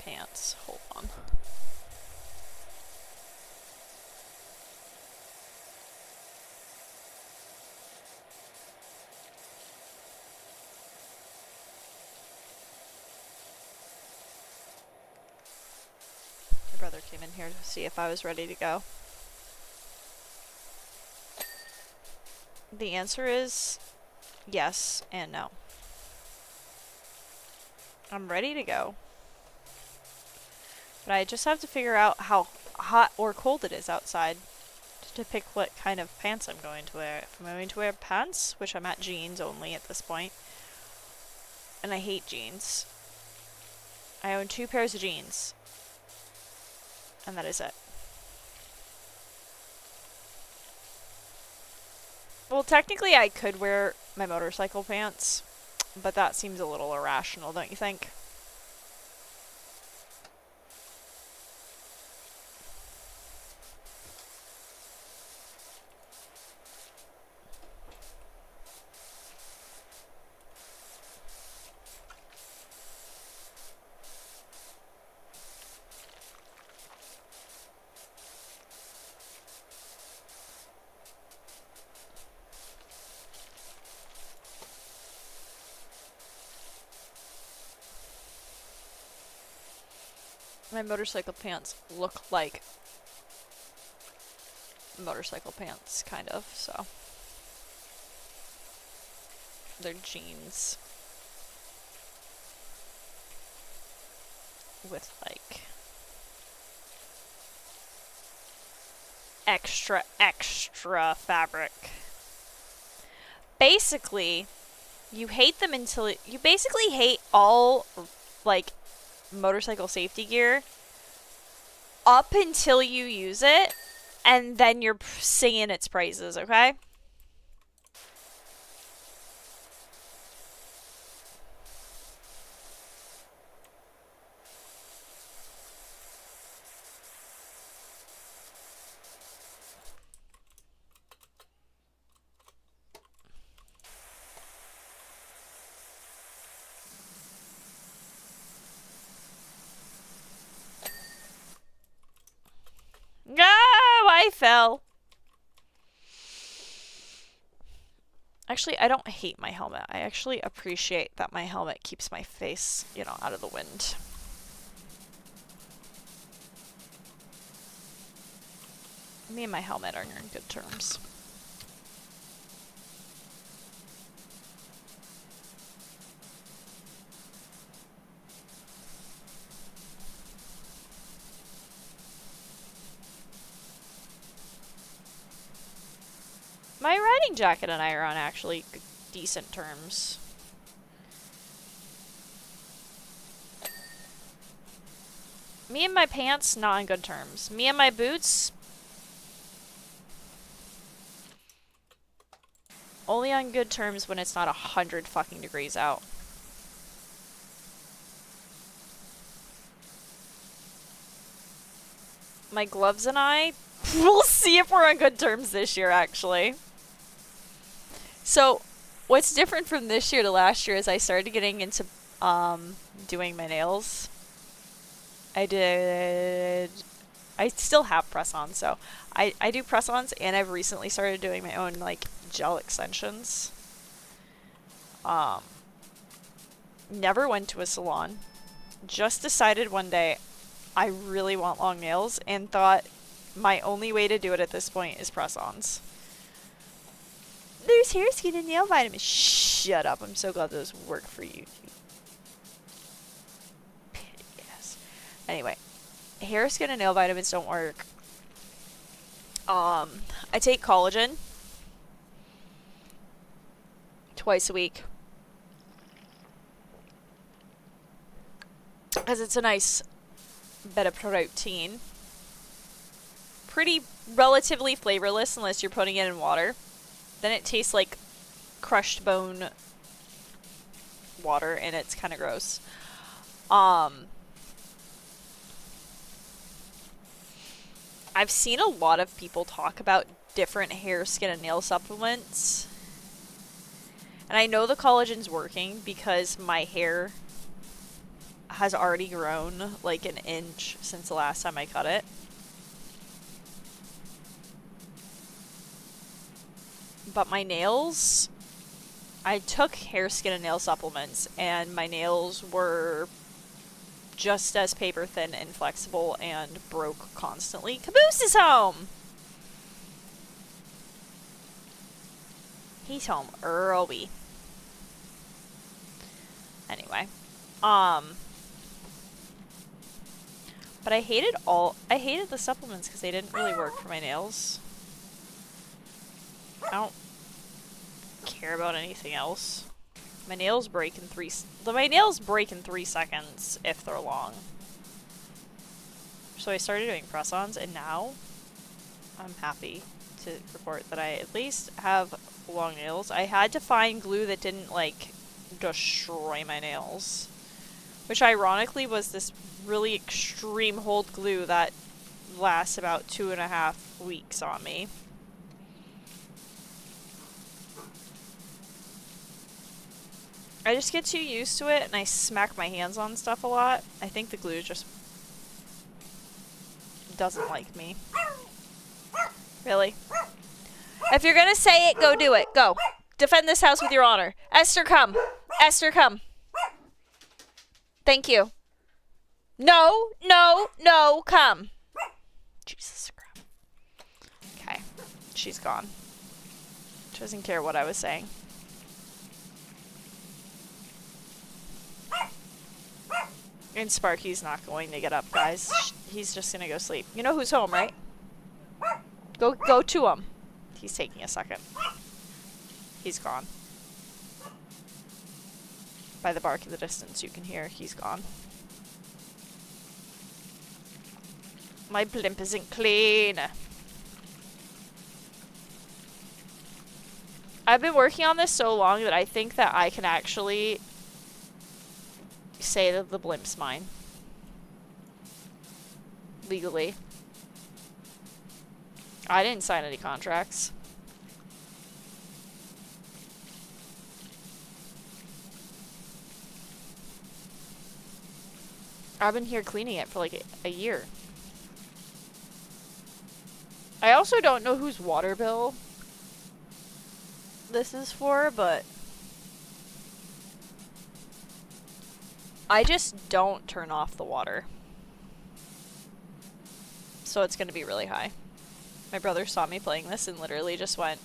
pants. Hold on. Your brother came in here to see if I was ready to go. The answer is yes and no. I'm ready to go. But I just have to figure out how hot or cold it is outside to pick what kind of pants I'm going to wear. If I'm going to wear pants, which I'm at jeans only at this point, and I hate jeans. I own 2 pairs of jeans. And that is it. Well, technically I could wear my motorcycle pants, but that seems a little irrational, don't you think? My motorcycle pants look like motorcycle pants, kind of, so. They're jeans. With, like, extra fabric. Basically, you hate them until you basically hate all, like, motorcycle safety gear up until you use it, and then you're singing its praises, okay? No, I fell. Actually, I don't hate my helmet. I actually appreciate that my helmet keeps my face, you know, out of the wind. Me and my helmet are in good terms. My riding jacket and I are on actually decent terms. Me and my pants, not on good terms. Me and my boots, only on good terms when it's not 100 fucking degrees out. My gloves and I, we'll see if we're on good terms this year, actually. So, what's different from this year to last year is I started getting into doing my nails. I still have press-ons, so I do press-ons, and I've recently started doing my own, like, gel extensions. Never went to a salon. Just decided one day I really want long nails, and thought my only way to do it at this point is press-ons. There's hair, skin, and nail vitamins. Shut up. I'm so glad those work for you. Yes. Anyway, hair, skin, and nail vitamins don't work. I take collagen twice a week. Because it's a nice bit of protein. Pretty relatively flavorless unless you're putting it in water. Then it tastes like crushed bone water, and it's kind of gross. I've seen a lot of people talk about different hair, skin, and nail supplements. And I know the collagen's working because my hair has already grown like an inch since the last time I cut it. But my nails, I took hair, skin, and nail supplements, and my nails were just as paper thin and flexible and broke constantly. Caboose is home! He's home early. Anyway. But I hated the supplements because they didn't really work for my nails. I don't care about anything else. My nails break in 3 seconds if they're long. So I started doing press-ons, and now I'm happy to report that I at least have long nails. I had to find glue that didn't, like, destroy my nails. Which ironically was this really extreme hold glue that lasts about 2.5 weeks on me. I just get too used to it, and I smack my hands on stuff a lot. I think the glue just doesn't like me. Really? If you're gonna say it, go do it. Go. Defend this house with your honor. Esther, come. Esther, come. Thank you. No, no, no, come. Jesus crap. Okay. She's gone. She doesn't care what I was saying. And Sparky's not going to get up, guys. He's just gonna go sleep. You know who's home, right? Go to him. He's taking a second. He's gone. By the bark in the distance, you can hear he's gone. My blimp isn't clean. I've been working on this so long that I think that I can actually say that the blimp's mine. Legally. I didn't sign any contracts. I've been here cleaning it for like a year. I also don't know whose water bill this is for, but I just don't turn off the water. So it's going to be really high. My brother saw me playing this and literally just went,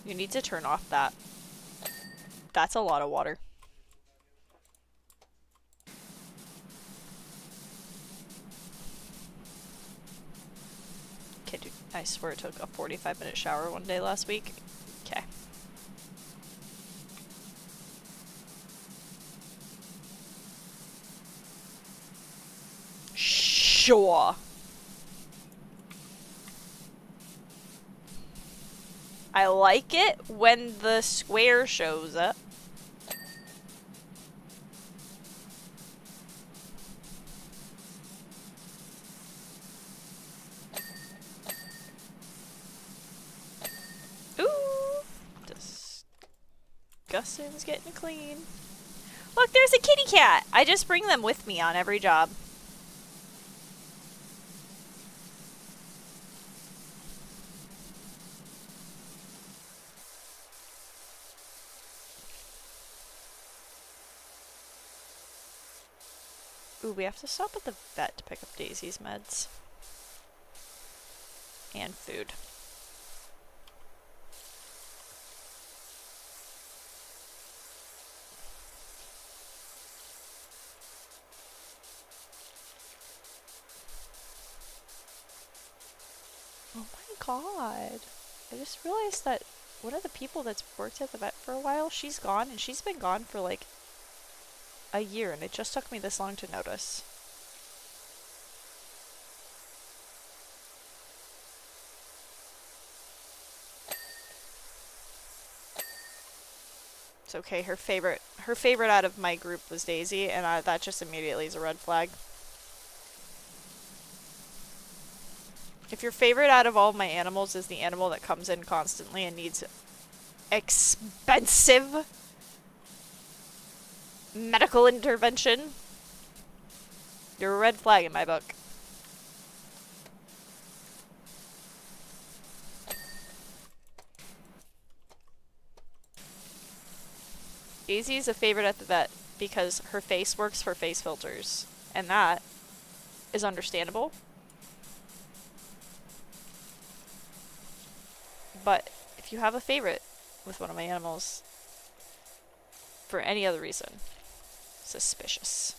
"You need to turn off that. That's a lot of water." Okay, dude, I swear I took a 45-minute shower one day last week. Okay. Sure. I like it when the square shows up. Ooh. Justin's getting clean. Look, there's a kitty cat. I just bring them with me on every job. Ooh, we have to stop at the vet to pick up Daisy's meds. And food. Oh my god. I just realized that one of the people that's worked at the vet for a while, she's gone, and she's been gone for like a year, and it just took me this long to notice. It's okay, her favorite out of my group was Daisy, and that just immediately is a red flag. If your favorite out of all my animals is the animal that comes in constantly and needs expensive medical intervention, you're a red flag in my book. Daisy is a favorite at the vet because her face works for face filters, and that is understandable. But if you have a favorite with one of my animals for any other reason, suspicious.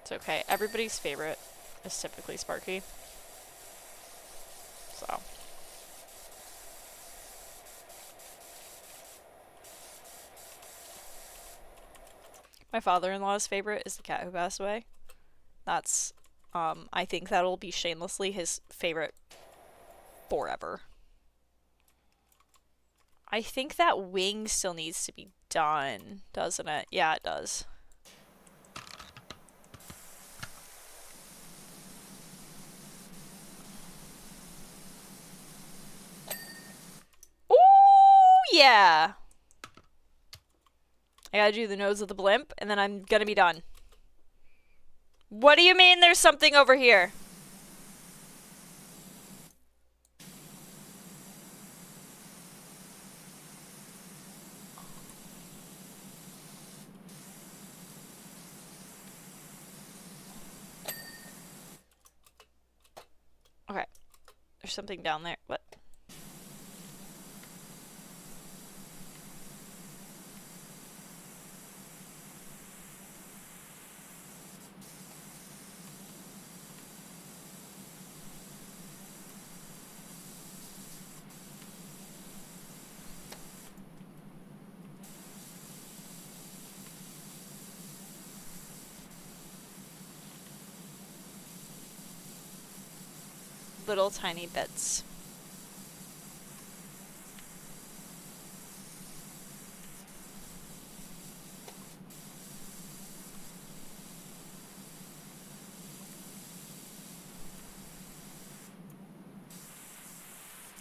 It's okay. Everybody's favorite is typically Sparky. So. My father-in-law's favorite is the cat who passed away. That's, I think that'll be shamelessly his favorite forever. I think that wing still needs to be done, doesn't it? Yeah, it does. Ooh, yeah! I gotta do the nose of the blimp, and then I'm gonna be done. What do you mean there's something over here? Okay. There's something down there. What? Little tiny bits.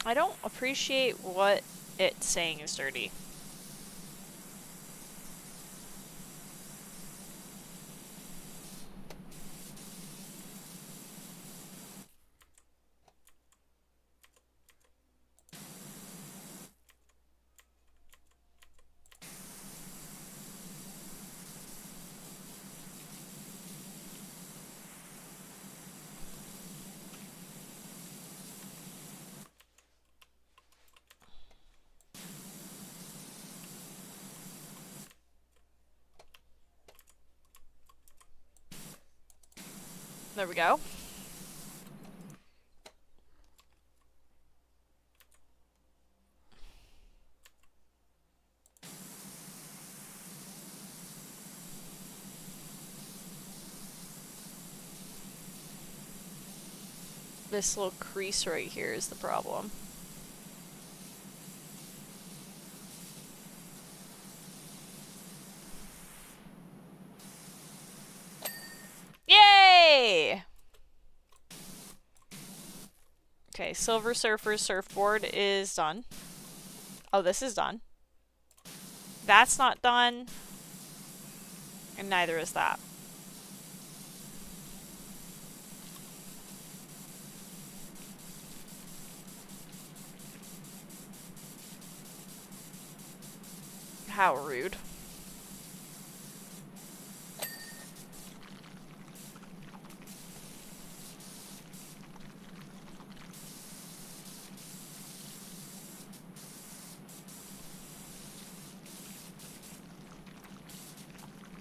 I don't appreciate what it's saying is dirty. There we go. This little crease right here is the problem. Yay! Okay, Okay, Silver Surfer's surfboard is done. Oh, this is done. That's not done. And neither is that. How rude.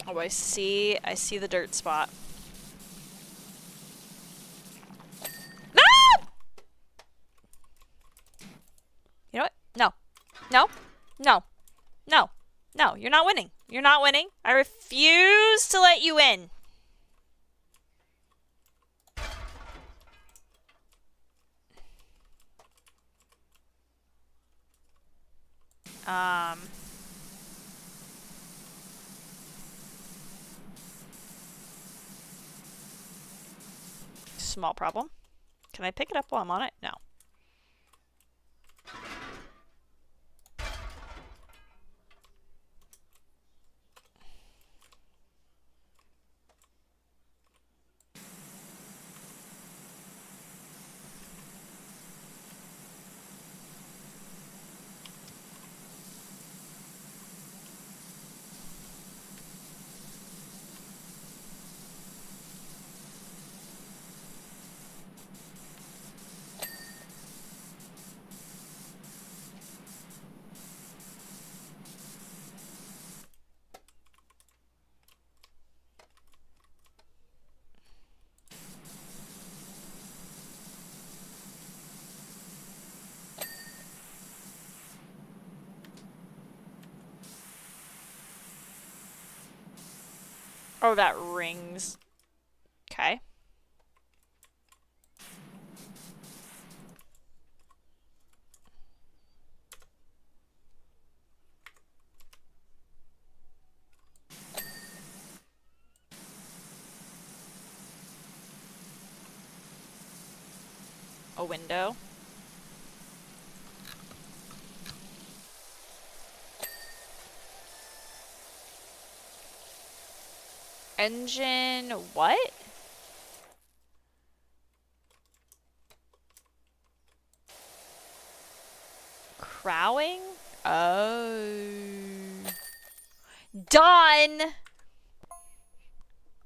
Oh, I see the dirt spot. No! You know what? No. No. No. No. No, you're not winning. You're not winning. I refuse to let you in. Small problem. Can I pick it up while I'm on it? No. Oh, that rings. Okay. A window. Engine what? Crowing? Oh. Done!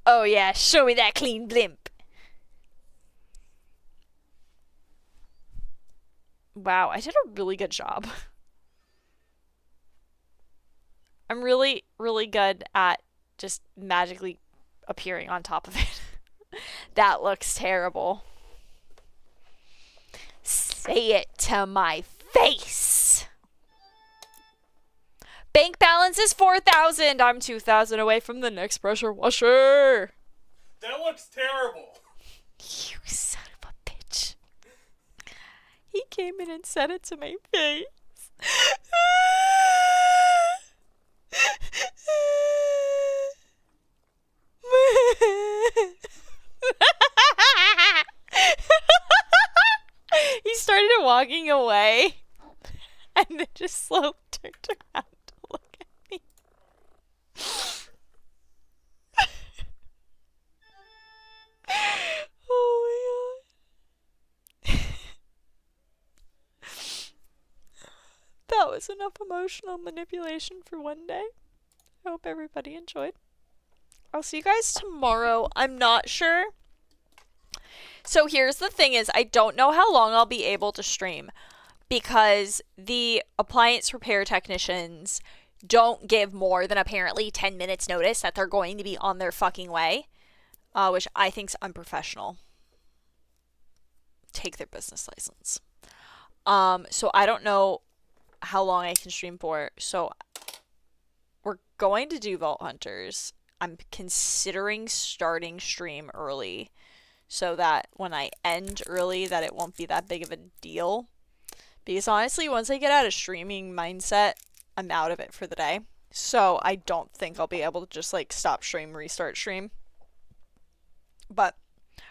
Oh yeah, show me that clean blimp. Wow, I did a really good job. I'm really, really good at just magically appearing on top of it. That looks terrible. Say it to my face. Bank balance is 4,000. I'm 2,000 away from the next pressure washer. That looks terrible. You son of a bitch. He came in and said it to my face. He started walking away and then just slowly turned around to look at me. Oh my god. That was enough emotional manipulation for one day. I hope everybody enjoyed. I'll see you guys tomorrow. I'm not sure. So here's the thing is, I don't know how long I'll be able to stream because the appliance repair technicians don't give more than apparently 10 minutes notice that they're going to be on their fucking way, which I think's unprofessional. Take their business license. So I don't know how long I can stream for. So we're going to do Vault Hunters. I'm considering starting stream early so that when I end early that it won't be that big of a deal. Because honestly, once I get out of streaming mindset, I'm out of it for the day. So I don't think I'll be able to just like stop stream, restart stream. But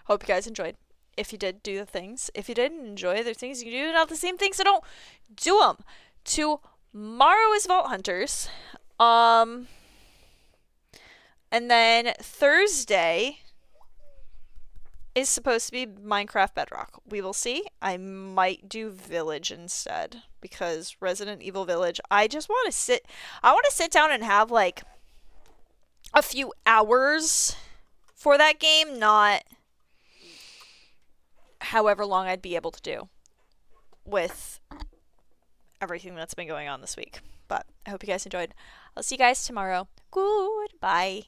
hope you guys enjoyed. if you did do the things. If you didn't enjoy the things, you can do not the same things, so don't do them. Tomorrow is Vault Hunters. And then Thursday is supposed to be Minecraft Bedrock. We will see. I might do Village instead because Resident Evil Village, I want to sit down and have like a few hours for that game, not however long I'd be able to do with everything that's been going on this week. But I hope you guys enjoyed. I'll see you guys tomorrow. Goodbye.